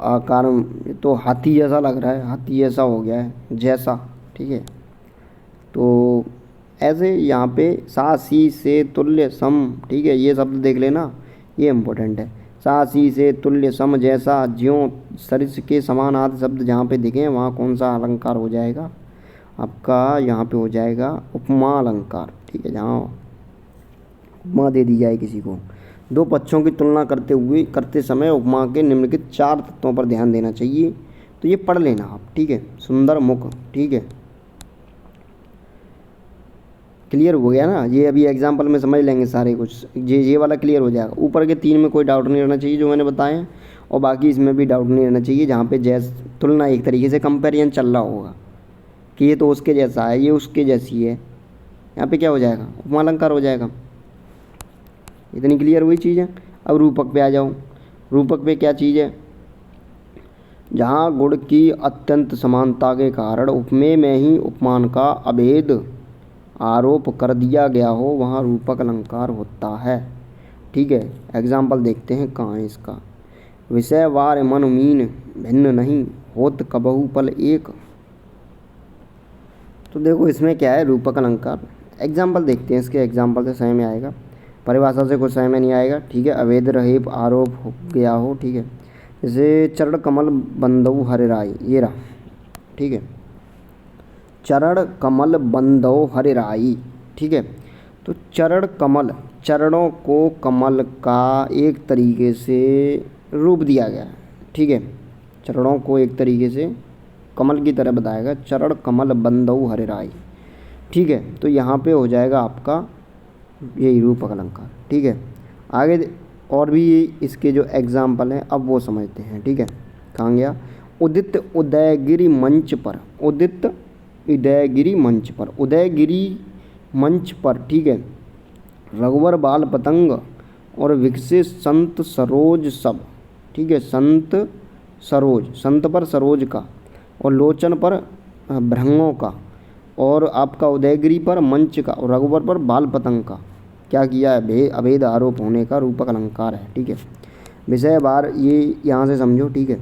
आकार तो हाथी जैसा लग रहा है, हाथी जैसा हो गया है, जैसा, ठीक है। तो ऐसे यहाँ पे सा सी से तुल्य सम, ठीक है, ये शब्द देख लेना, ये इम्पोर्टेंट है। सा सी से तुल्य सम, जैसा, ज्यों, सरिस के समान आदि शब्द जहाँ पे दिखे वहाँ कौन सा अलंकार हो जाएगा आपका, यहाँ पे हो जाएगा उपमा अलंकार, ठीक है। जहाँ उपमा दे दी जाए किसी को, दो पक्षों की तुलना करते समय उपमा के निम्नलिखित 4 तत्वों पर ध्यान देना चाहिए। तो ये पढ़ लेना आप, ठीक है। सुंदर मुख, ठीक है, क्लियर हो गया ना। ये अभी एग्जाम्पल में समझ लेंगे सारे कुछ, ये वाला क्लियर हो जाएगा। ऊपर के 3 में कोई डाउट नहीं रहना चाहिए जो मैंने बताए हैं, और बाकी इसमें भी डाउट नहीं रहना चाहिए जहाँ पे तुलना, एक तरीके से कंपेरिजन चल रहा होगा कि ये तो उसके जैसा है, ये उसके जैसी है, यहाँ पे क्या हो जाएगा, उपमा अलंकार हो जाएगा। इतनी क्लियर हुई चीज़ है। अब रूपक पे आ जाओ। रूपक पे क्या चीज़ है, जहाँ गुण की अत्यंत समानता के कारण उपमेय में ही उपमान का अभेद आरोप कर दिया गया हो, वहाँ रूपक अलंकार होता है, ठीक है। एग्जाम्पल देखते हैं कहाँ है इसका। विषय वार मन मीन भिन्न नहीं होत कबहु पल एक। तो देखो इसमें क्या है, रूपक अलंकार। एग्जाम्पल देखते हैं, इसके एग्जाम्पल से समझ में आएगा, परिभाषा से कुछ समझ में नहीं आएगा, ठीक है। अवैध रहे आरोप हो गया हो, ठीक है। जैसे चरण कमल बंदऊ हरे राय, ये रहा, ठीक है, चरण कमल बंदो हरे राई, ठीक है। तो चरण कमल, चरणों को कमल का एक तरीके से रूप दिया गया है, ठीक है। चरणों को एक तरीके से कमल की तरह बताया गया, चरण कमल बंदो हरे राई, ठीक है। तो यहाँ पे हो जाएगा आपका यही रूपक अलंकार, ठीक है। आगे और भी इसके जो एग्जाम्पल हैं अब वो समझते हैं, ठीक है। कहाँ गया, उदित उदयगिरी मंच पर, उदित उदयगिरी मंच पर, उदयगिरी मंच पर, ठीक है। रघुवर बाल पतंग और विकसित संत सरोज सब, ठीक है। संत सरोज, संत पर सरोज का, और लोचन पर भृंगों का, और आपका उदयगिरी पर मंच का, और रघुवर पर बाल पतंग का क्या किया है, अभेद आरोप होने का रूपक अलंकार है, ठीक है। विषय वार, ये यहाँ से समझो, ठीक है।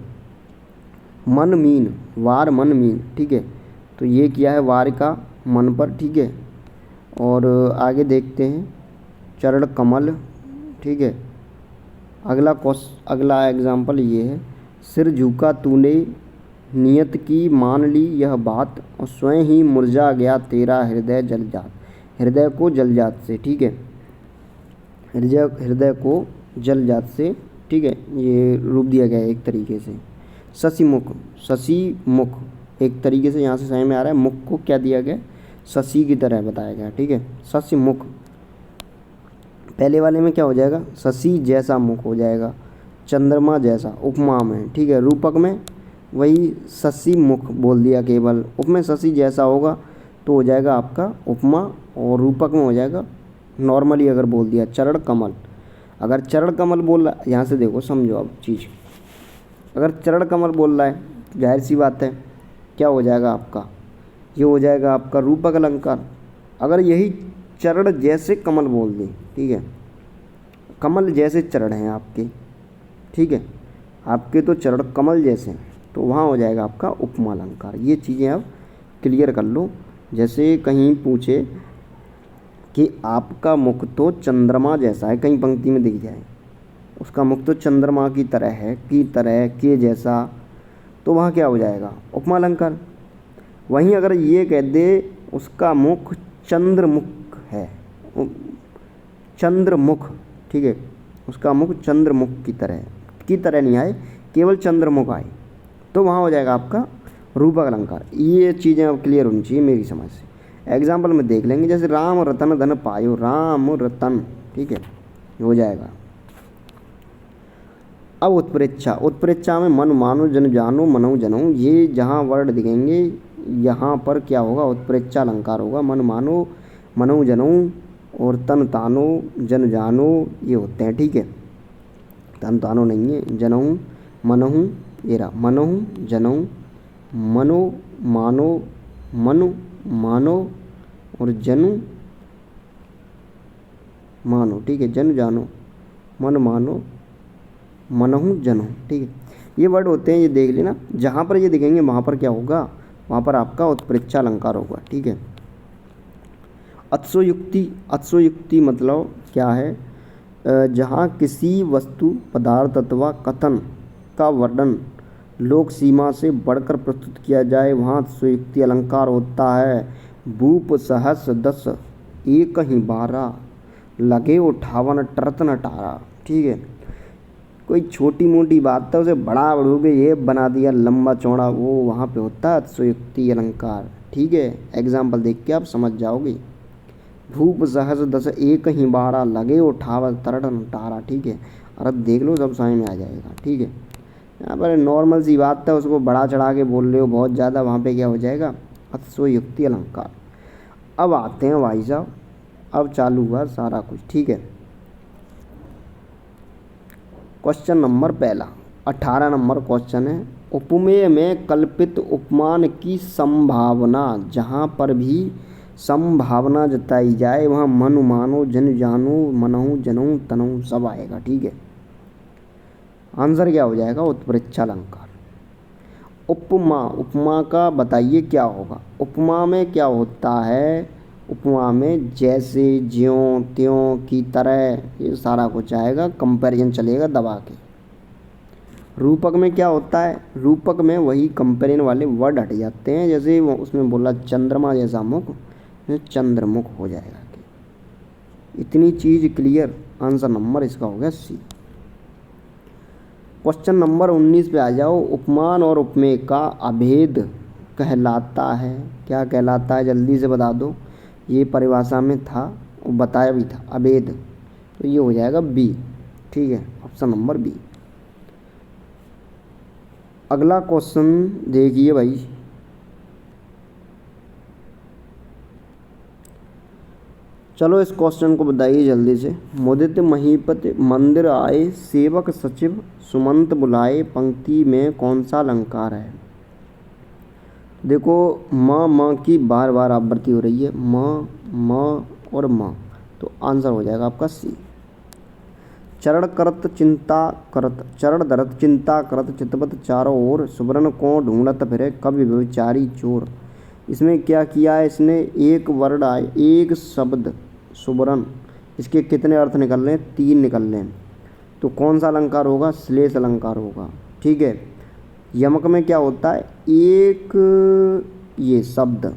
मन मीन, वार मन मीन, ठीक है। तो ये किया है वार का मन पर, ठीक है। और आगे देखते हैं चरण कमल, ठीक है। अगला एग्जाम्पल ये है, सिर झुका तूने नियत की मान ली यह बात, और स्वयं ही मुरझा गया तेरा हृदय जलजात। हृदय को जलजात से, ठीक है, हृदय को जलजात से, ठीक है, ये रूप दिया गया है एक तरीके से। शशिमुख, शशिमुख एक तरीके से यहाँ से समझ में आ रहा है, मुख को क्या दिया गया, शशि की तरह बताया गया, ठीक है। शशिमुख पहले वाले में क्या हो जाएगा, शशि जैसा मुख हो जाएगा, चंद्रमा जैसा उपमा में, ठीक है। रूपक में वही शशि मुख बोल दिया केवल, उप में शशि जैसा होगा तो हो जाएगा आपका उपमा, और रूपक में हो जाएगा नॉर्मली अगर बोल दिया चरण कमल। अगर चरण कमल बोल रहा है, यहाँ से देखो समझो अब चीज़, अगर चरण कमल बोल रहा है तो जाहिर सी बात है क्या हो जाएगा आपका, ये हो जाएगा आपका रूपक अलंकार। अगर यही चरण जैसे कमल बोल दे, ठीक है, कमल जैसे चरण हैं आपके, ठीक है, आपके तो चरण कमल जैसे हैं, तो वहाँ हो जाएगा आपका उपमा अलंकार। ये चीज़ें आप क्लियर कर लो। जैसे कहीं पूछे कि आपका मुख तो चंद्रमा जैसा है, कहीं पंक्ति में दिख जाए उसका मुख तो चंद्रमा की तरह है, के जैसा, तो वहाँ क्या हो जाएगा, उपमा अलंकार। वहीं अगर ये कह दे उसका मुख चंद्रमुख है, चंद्रमुख, ठीक है, उसका मुख चंद्रमुख की तरह नहीं आए, केवल चंद्रमुख आए, तो वहाँ हो जाएगा आपका रूपक अलंकार। ये चीज़ें अब क्लियर होनी चाहिए मेरी समझ से। एग्जाम्पल में देख लेंगे, जैसे राम रतन धन पायो, राम रतन, ठीक है, हो जाएगा। अब उत्प्रेक्षा, उत्प्रेक्षा में मन मानो जन जानो मनो जनो, ये जहाँ वर्ड दिखेंगे यहाँ पर क्या होगा, उत्प्रेक्षा अलंकार होगा। मन मानो मनो जनो और तन तानो जन जानो ये होते हैं, ठीक है, तन तानो नहीं है, जनऊ मनहू, ये रहा मनहू जनऊ, मनो मानो मनु मानो और जनु मानो, ठीक है, जन जानो मन मानो मनहु जनहु, ठीक है, ये वर्ड होते हैं, ये देख लेना। जहाँ पर ये दिखेंगे वहाँ पर क्या होगा, वहाँ पर आपका उत्प्रेक्षा अलंकार होगा, ठीक है। अत्सोयुक्ति, अत्सोयुक्ति मतलब क्या है, जहाँ किसी वस्तु पदार्थ अथवा कथन का वर्णन लोक सीमा से बढ़कर प्रस्तुत किया जाए वहाँ अत्सोयुक्ति अलंकार होता है। भूप सहस दस एक ही 12 लगे उठावन टरतन अठारा, ठीक है, कोई छोटी मोटी बात था उसे बड़ा बढ़ो के ये बना दिया लंबा चौड़ा, वो वहाँ पे होता है अत्सोयुक्ति अलंकार, ठीक है। एग्जाम्पल देख के आप समझ जाओगे। भूप सहस दस एक ही 12 लगे उठावन टरतन अठारा, ठीक है, और अब देख लो सब समझ में आ जाएगा, ठीक है। यहाँ पर नॉर्मल सी बात है, उसको बड़ा चढ़ा के बोल रहे हो बहुत ज़्यादा, वहाँ पे क्या हो जाएगा, अत्सोयुक्ति अलंकार। अब आते हैं भाई साहब, अब चालू हुआ सारा कुछ, ठीक है। क्वेश्चन नंबर पहला 18 नंबर क्वेश्चन है, उपमेय में कल्पित उपमान की संभावना, जहाँ पर भी संभावना जताई जाए वहाँ मनु मानो जन जानो मनहु जनऊ तनऊ सब आएगा, ठीक है। आंसर क्या हो जाएगा, उत्प्रेक्षा अलंकार। उपमा, उपमा का बताइए क्या होगा। उपमा में क्या होता है, उपमा में जैसे ज्यों त्यों की तरह ये सारा कुछ आएगा, कंपैरिजन चलेगा दबा के। रूपक में क्या होता है, रूपक में वही कंपैरिजन वाले वर्ड हट जाते हैं, जैसे उसमें बोला चंद्रमा जैसा मुख, चंद्रमुख हो जाएगा। इतनी चीज़ क्लियर, आंसर नंबर इसका हो गया सी। क्वेश्चन नंबर 19 पे आ जाओ। उपमान और उपमेय का अभेद कहलाता है, क्या कहलाता है, जल्दी से बता दो। ये परिभाषा में था, बताया भी था अभेद, तो ये हो जाएगा बी, ठीक है, ऑप्शन नंबर बी। अगला क्वेश्चन देखिए भाई, चलो इस क्वेश्चन को बताइए जल्दी से। मुदित महीपति मंदिर आए सेवक सचिव सुमंत बुलाए, पंक्ति में कौन सा अलंकार है। देखो माँ की बार बार आवृत्ति हो रही है, माँ और माँ, तो आंसर हो जाएगा आपका सी। चरण करत चिंता करत, चरण धरत चिंता करत चितपत चारों ओर, सुवर्ण को ढूंढत फिरे कवि व्यभिचारी चोर। इसमें क्या किया है इसने, एक वर्ड आए, एक शब्द सुवर्ण, इसके कितने अर्थ निकल रहे हैं, 3 निकल रहे हैं, तो कौन सा अलंकार होगा, श्लेष अलंकार होगा, ठीक है। यमक में क्या होता है, एक ये शब्द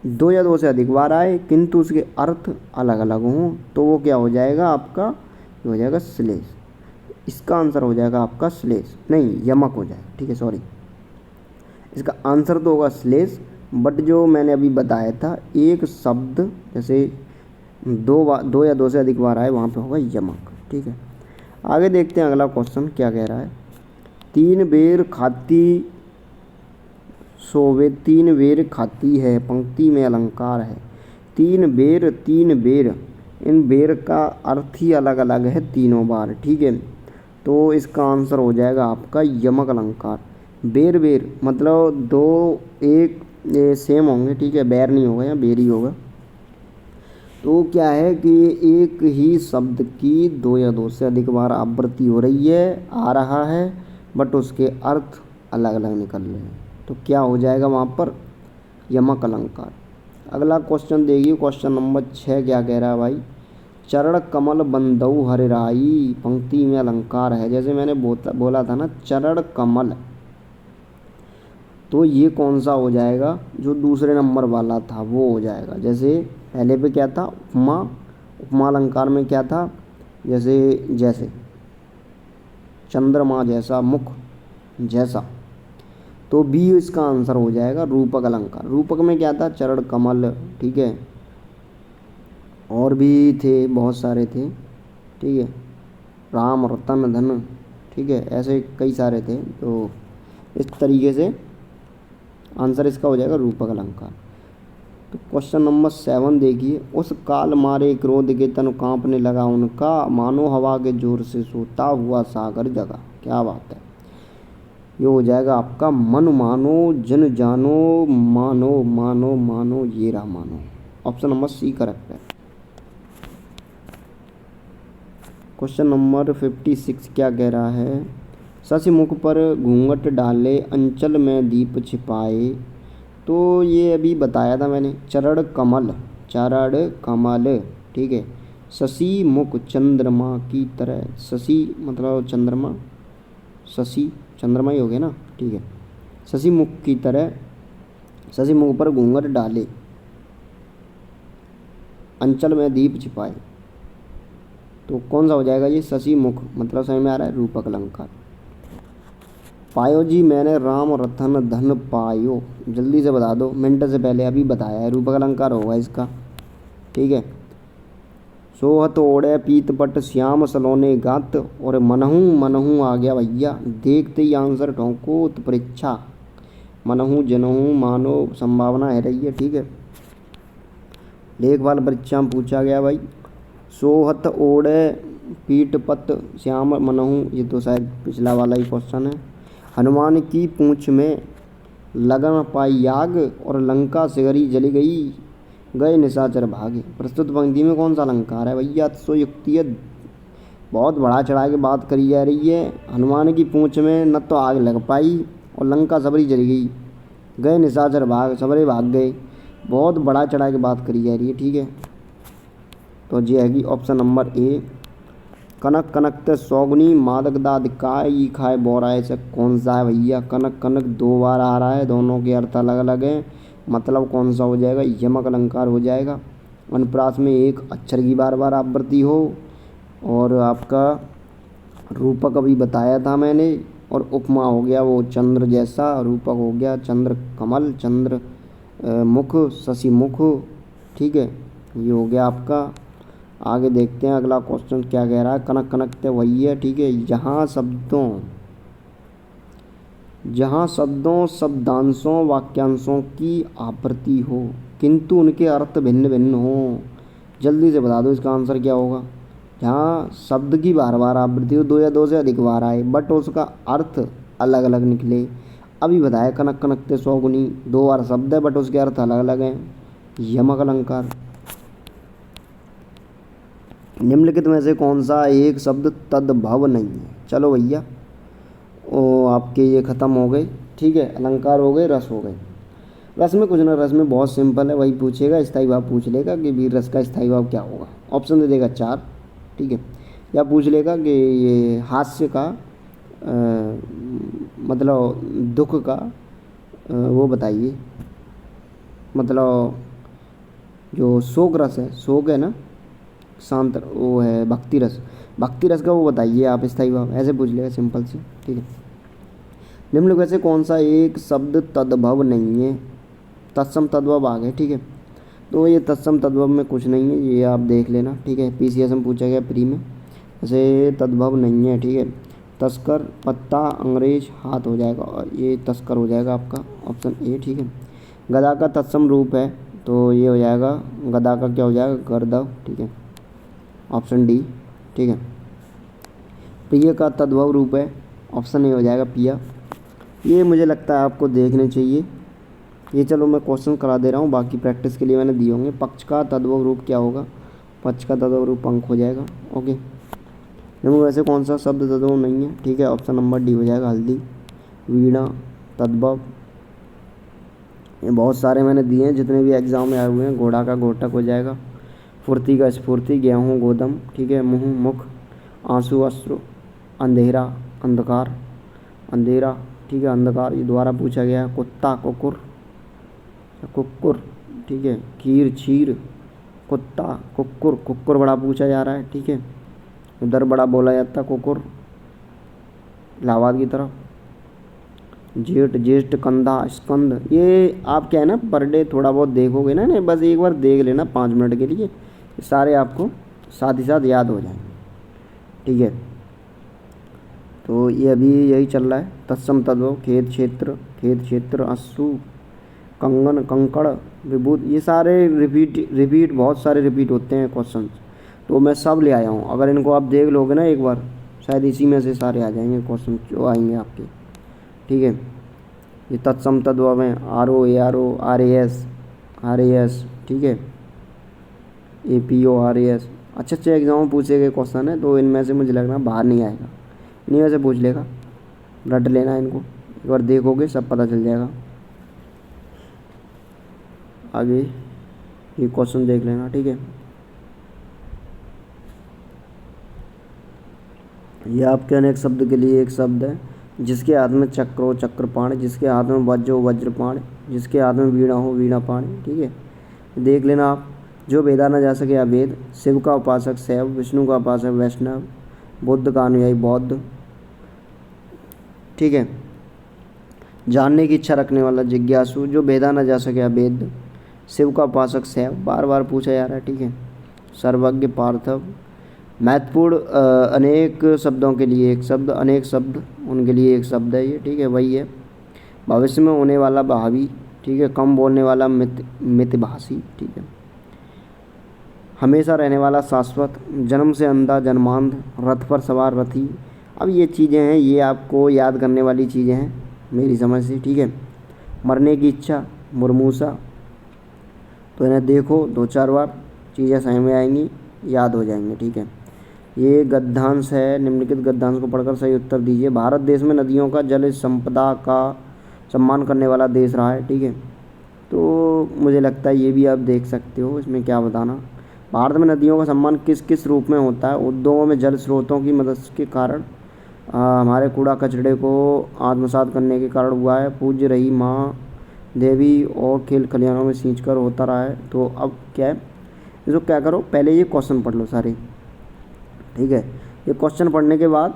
दो या दो से अधिक बार आए किंतु उसके अर्थ अलग अलग हों तो वो क्या हो जाएगा आपका, ये हो जाएगा श्लेष। इसका आंसर हो जाएगा आपका श्लेष, नहीं यमक हो जाएगा, ठीक है सॉरी। इसका आंसर तो होगा श्लेष, बट जो मैंने अभी बताया था एक शब्द जैसे दो या दो से अधिक बार आए वहाँ पे होगा यमक, ठीक है। आगे देखते हैं अगला क्वेश्चन क्या कह रहा है। तीन बेर खाती सोवे तीन बेर खाती है, पंक्ति में अलंकार है। तीन बेर, इन बेर का अर्थ ही अलग अलग है तीनों बार, ठीक है। तो इसका आंसर हो जाएगा आपका यमक अलंकार। बेर मतलब दो एक ये सेम होंगे, ठीक है, बैर नहीं होगा या बेर ही होगा। तो क्या है कि एक ही शब्द की दो या दो से अधिक बार आवृत्ति हो रही है, आ रहा है, बट उसके अर्थ अलग अलग निकल रहे हैं, तो क्या हो जाएगा वहाँ पर, यमक अलंकार। अगला क्वेश्चन देखिए, क्वेश्चन नंबर 6 क्या कह रहा है भाई। चरण कमल बंदऊ हरिराई, पंक्ति में अलंकार है। जैसे मैंने बोला था ना चरण कमल, तो ये कौन सा हो जाएगा, जो दूसरे नंबर वाला था वो हो जाएगा। जैसे पहले पे क्या था, उपमा अलंकार में क्या था, जैसे चंद्रमा जैसा, मुख जैसा, तो बी इसका आंसर हो जाएगा रूपक अलंकार। रूपक में क्या था, चरण कमल, ठीक है, और भी थे बहुत सारे थे, ठीक है, राम रतन धन, ठीक है, ऐसे कई सारे थे। तो इस तरीके से आंसर इसका हो जाएगा रूपक अलंकार। तो क्वेश्चन नंबर 7 देखिए। उस काल मारे क्रोध के तन कांपने लगा उनका, मानो हवा के जोर से सोता हुआ सागर जगा। क्या बात है, ये हो जाएगा आपका मन मानो जन जानो, मानो मानो मानो ये रहा मानो। ऑप्शन नंबर सी करेक्ट है। क्वेश्चन नंबर 56 क्या कह रहा है। शशि मुख पर घूंघट डाले अंचल में दीप छिपाए, तो ये अभी बताया था मैंने, चरण कमल, ठीक है। शशि मुख चंद्रमा की तरह, शशि मतलब चंद्रमा, शशि चंद्रमा ही हो गया ना, ठीक है। शशि मुख की तरह, शशि मुख पर घूंघट डाले अंचल में दीप छिपाए, तो कौन सा हो जाएगा ये, शशि मुख मतलब समझ में आ रहा है, रूपक अलंकार। पायो जी मैंने राम रतन धन पायो, जल्दी से बता दो, मिनट से पहले अभी बताया है, रूपक अलंकार होगा इसका, ठीक है। सोहत ओढ़े पीतपट श्याम सलोने गात, और मनहू आ गया भैया, देखते ही आंसर ठोंको तो परीक्षा, मनहू जनहू मानो संभावना है रही है, ठीक है। लेखपाल परीक्षा में पूछा गया भाई, सोहत ओढ़े पीतपट श्याम मनहू, ये तो शायद पिछला वाला ही क्वेश्चन है। हनुमान की पूंछ में लगन पाई आग, और लंका सिगरी जली गई, गए निशाचर भागे। प्रस्तुत पंक्ति में कौन सा अलंकार है भैया, तो युक्ति है, बहुत बढ़ा चढ़ा के बात करी जा रही है। हनुमान की पूंछ में न तो आग लग पाई और लंका सबरी जल गई, गए निशाचर भाग, सबरे भाग गए, बहुत बढ़ा चढ़ा के बात करी जा रही है, ठीक है। तो ये है कि ऑप्शन नंबर ए। कनक कनक ते सौगुनी मादक दाद काय खाए बोराए से कौन सा है भैया, कनक कनक दो बार आ रहा है, दोनों के अर्थ अलग अलग हैं, मतलब कौन सा हो जाएगा, यमक अलंकार हो जाएगा। अनुप्रास में एक अक्षर की बार बार आवृत्ति हो, और आपका रूपक अभी बताया था मैंने, और उपमा हो गया वो चंद्र जैसा, रूपक हो गया चंद्र कमल, चंद्र मुख, शशि मुख, ठीक है, ये हो गया आपका। आगे देखते हैं अगला क्वेश्चन क्या कह रहा है। कनक कनक ते वही है, ठीक है। जहाँ शब्दों शब्दांशों वाक्यांशों की आवृत्ति हो किंतु उनके अर्थ भिन्न भिन्न हो, जल्दी से बता दो इसका आंसर क्या होगा। जहाँ शब्द की बार बार आवृत्ति हो, दो या दो से अधिक बार आए, बट उसका अर्थ अलग अलग निकले। अभी बताया कनक कनक ते सौगुनी, दो बार शब्द है बट उसके अर्थ अलग अलग हैं, यमक अलंकार। निम्नलिखित में से कौन सा एक शब्द तद्भव नहीं है। चलो भैया, ओ आपके ये ख़त्म हो गए, ठीक है, अलंकार हो गए, रस हो गए। रस में कुछ ना, रस में बहुत सिंपल है, वही पूछेगा, स्थायी भाव पूछ लेगा कि भी रस का स्थायी भाव क्या होगा, ऑप्शन दे देगा 4, ठीक है। या पूछ लेगा कि ये हास्य का मतलब दुख का वो बताइए, मतलब जो शोक रस है, शोक है ना, शांत वो है भक्ति रस, भक्ति रस का वो बताइए आप, स्थायी भाव ऐसे पूछ लेगा सिंपल से, ठीक है। निम्नलिखित में से कौन सा एक शब्द तद्भव नहीं है, तत्सम तद्भव आ गए, ठीक है। तो ये तत्सम तद्भव में कुछ नहीं है, ये आप देख लेना, ठीक है। पीसीएस में पूछा गया प्री में, ऐसे तद्भव नहीं है, ठीक है। तस्कर पत्ता अंग्रेज हाथ हो जाएगा, और ये तस्कर हो जाएगा आपका ऑप्शन ए, ठीक है। गदा का तत्सम रूप है, तो ये हो जाएगा गदा का क्या हो जाएगा, गर्दव, ठीक है, ऑप्शन डी, ठीक है। प्रिय का तद्भव रूप है, ऑप्शन ए हो जाएगा पिया। ये मुझे लगता है आपको देखने चाहिए, ये चलो मैं क्वेश्चन करा दे रहा हूँ, बाकी प्रैक्टिस के लिए मैंने दिए होंगे। पक्ष का तद्भव रूप क्या होगा, पक्ष का तद्भव रूप पंख हो जाएगा, ओके। देखो वैसे कौन सा शब्द तद्भव नहीं है, ठीक है, ऑप्शन नंबर डी हो जाएगा हल्दी। वीणा तद्भव, ये बहुत सारे मैंने दिए हैं जितने भी एग्जाम में आए हुए हैं। घोड़ा का घोटक हो जाएगा। फुर्ती का स्फूर्ति, गेहूँ गोदम, ठीक है। मुँह मुख, आंसू अश्रु, अंधेरा अंधकार, अंधेरा, ठीक है, अंधकार, ये द्वारा पूछा गया है। कुत्ता कुकुर, कुक्कुर, ठीक है। खीर क्षीर, कुत्ता कुक्कुर, कुक्कुर बड़ा पूछा जा रहा है, ठीक है। उधर बड़ा बोला जाता कुकुर इलाहाबाद की तरफ। जेठ ज्येष्ठ, कंधा स्कंद, ये आप क्या है ना पर डे थोड़ा बहुत देखोगे ना, नहीं बस एक बार देख लेना 5 मिनट के लिए, सारे आपको साथ ही साथ याद हो जाएंगे, ठीक है। तो ये अभी यही चल रहा है, तत्सम तद्भव, खेत क्षेत्र, खेत क्षेत्र, अश्रु, कंगन कंकड़, विभूत, ये सारे रिपीट बहुत सारे रिपीट होते हैं क्वेश्चन, तो मैं सब ले आया हूँ। अगर इनको आप देख लोगे ना एक बार, शायद इसी में से सारे आ जाएंगे क्वेश्चन जो आएंगे आपके, ठीक है। ये तत्सम तद्भव हैं, आर ओ, आर ए एस, ठीक है, ए पी ओ, आर ए एस, अच्छे अच्छे एग्जाम में पूछे गए क्वेश्चन है, तो इनमें से मुझे लग रहा है बाहर नहीं आएगा, इन्हीं में से पूछ लेगा, रट लेना इनको, एक बार देखोगे सब पता चल जाएगा। आगे ये क्वेश्चन देख लेना, ठीक है। ये आपके अनेक शब्द के लिए एक शब्द है, जिसके हाथ में चक्र हो चक्रपाण, जिसके हाथ में वज्र हो वज्रपाण, जिसके हाथ में वीणा हो वीणापाण, ठीक है। देख लेना आप। जो वेदा न जा सके अवेद, शिव का उपासक शैव, विष्णु का उपासक वैष्णव, बुद्ध का अनुयायी बौद्ध, ठीक है। जानने की इच्छा रखने वाला जिज्ञासु, जो वेदा न जा सके अवेद, शिव का उपासक शैव, बार बार पूछा जा रहा है, ठीक है। सर्वज्ञ पार्थव, महत्वपूर्ण अनेक शब्दों के लिए एक शब्द, अनेक शब्द उनके लिए एक शब्द है ये, ठीक है, वही है। भविष्य में होने वाला भावी, ठीक है। कम बोलने वाला मितभाषी, ठीक है। हमेशा रहने वाला शाश्वत, जन्म से अंधा जन्मांध, रथ पर सवार रथी। अब ये चीज़ें हैं, ये आपको याद करने वाली चीज़ें हैं मेरी समझ से, ठीक है। मरने की इच्छा, मुरमूसा, तो इन्हें देखो 2-4 बार, चीज़ें समझ में आएंगी, याद हो जाएंगे, ठीक है। ये गद्यांश है, निम्नलिखित गद्यांश को पढ़कर सही उत्तर दीजिए। भारत देश में नदियों का जल संपदा का सम्मान करने वाला देश रहा है, ठीक है। तो मुझे लगता है ये भी आप देख सकते हो, इसमें क्या बताना। भारत में नदियों का सम्मान किस किस रूप में होता है। उद्योगों में जल स्रोतों की मदद के कारण, हमारे कूड़ा कचरे को आत्मसात करने के कारण हुआ है। पूज्य रही माँ देवी और खेल खलिहानों में सींच कर होता रहा है। तो अब क्या है, इसको क्या करो, पहले ये क्वेश्चन पढ़ लो सारे, ठीक है। ये क्वेश्चन पढ़ने के बाद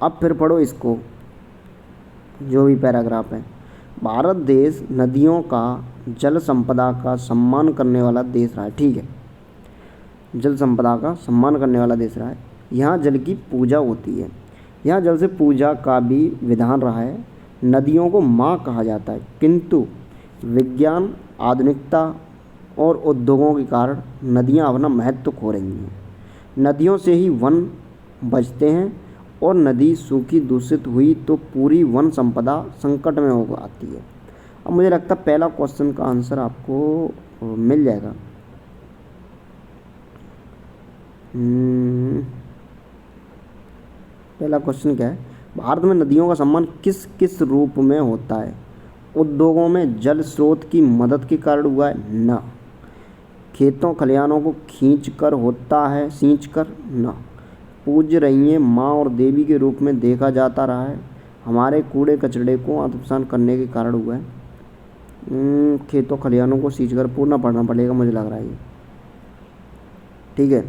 अब फिर पढ़ो इसको, जो भी पैराग्राफ है। भारत देश नदियों का जल संपदा का सम्मान करने वाला देश रहा है, ठीक है। जल संपदा का सम्मान करने वाला देश रहा है। यहाँ जल की पूजा होती है, यहाँ जल से पूजा का भी विधान रहा है। नदियों को माँ कहा जाता है, किंतु विज्ञान, आधुनिकता और उद्योगों के कारण नदियाँ अपना महत्व खो रही हैं। नदियों से ही वन बचते हैं, और नदी सूखी दूषित हुई तो पूरी वन संपदा संकट में हो आती है। अब मुझे लगता है पहला क्वेश्चन का आंसर आपको मिल जाएगा। पहला क्वेश्चन क्या है, भारत में नदियों का सम्मान किस किस रूप में होता है। उद्योगों में जल स्रोत की मदद के कारण हुआ है, न। खेतों खलिहानों को खींच कर होता है, सींच कर, न। पूज्य रही हैं माँ और देवी के रूप में देखा जाता रहा है, हमारे कूड़े कचरे को आत्मसात करने के कारण हुआ है। खेतों खलिहानों को सींच कर पूर्ण पढ़ना पड़ेगा, मुझे लग रहा है ये। ठीक है,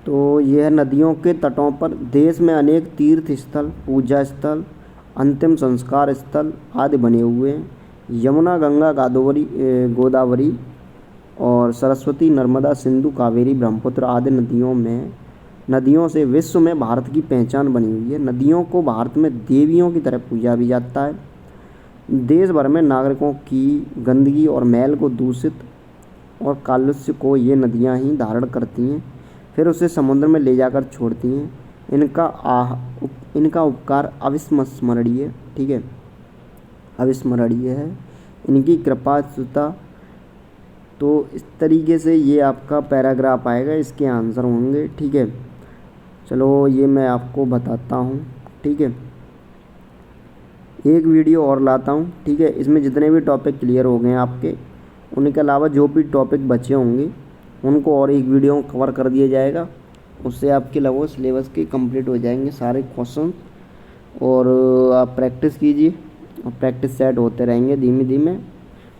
तो यह है नदियों के तटों पर देश में अनेक तीर्थ स्थल, पूजा स्थल, अंतिम संस्कार स्थल आदि बने हुए हैं। यमुना, गंगा, गोदावरी और सरस्वती, नर्मदा, सिंधु, कावेरी, ब्रह्मपुत्र आदि नदियों से विश्व में भारत की पहचान बनी हुई है। नदियों को भारत में देवियों की तरह पूजा भी जाता है। देश भर में नागरिकों की गंदगी और मैल को दूषित और कालुष्य को ये नदियाँ ही धारण करती हैं, फिर उसे समुद्र में ले जाकर छोड़ती हैं। इनका उपकार अविस्मरणीय, ठीक है, अविस्मरणीय है। इनकी कृपा सुता। तो इस तरीके से ये आपका पैराग्राफ आएगा, इसके आंसर होंगे। ठीक है, चलो ये मैं आपको बताता हूँ। ठीक है, एक वीडियो और लाता हूँ। ठीक है, इसमें जितने भी टॉपिक क्लियर हो गए हैं आपके, उनके अलावा जो भी टॉपिक बचे होंगे उनको और एक वीडियो में कवर कर दिया जाएगा। उससे आपके लगभग सिलेबस के कंप्लीट हो जाएंगे सारे क्वेश्चन। और आप प्रैक्टिस कीजिए और प्रैक्टिस सेट होते रहेंगे धीमे धीमे।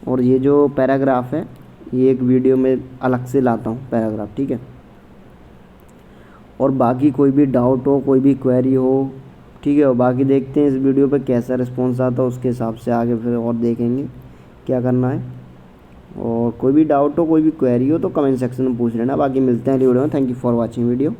और ये जो पैराग्राफ है ये एक वीडियो में अलग से लाता हूँ पैराग्राफ। ठीक है, और बाकी कोई भी डाउट हो, कोई भी क्वेरी हो, ठीक है, और बाकी देखते हैं इस वीडियो पे कैसा रिस्पॉन्स आता है, उसके हिसाब से आगे फिर और देखेंगे क्या करना है। और कोई भी डाउट हो, कोई भी क्वेरी हो तो कमेंट सेक्शन में पूछ लेना। बाकी मिलते हैं अगली वीडियो में। Thank you for watching video.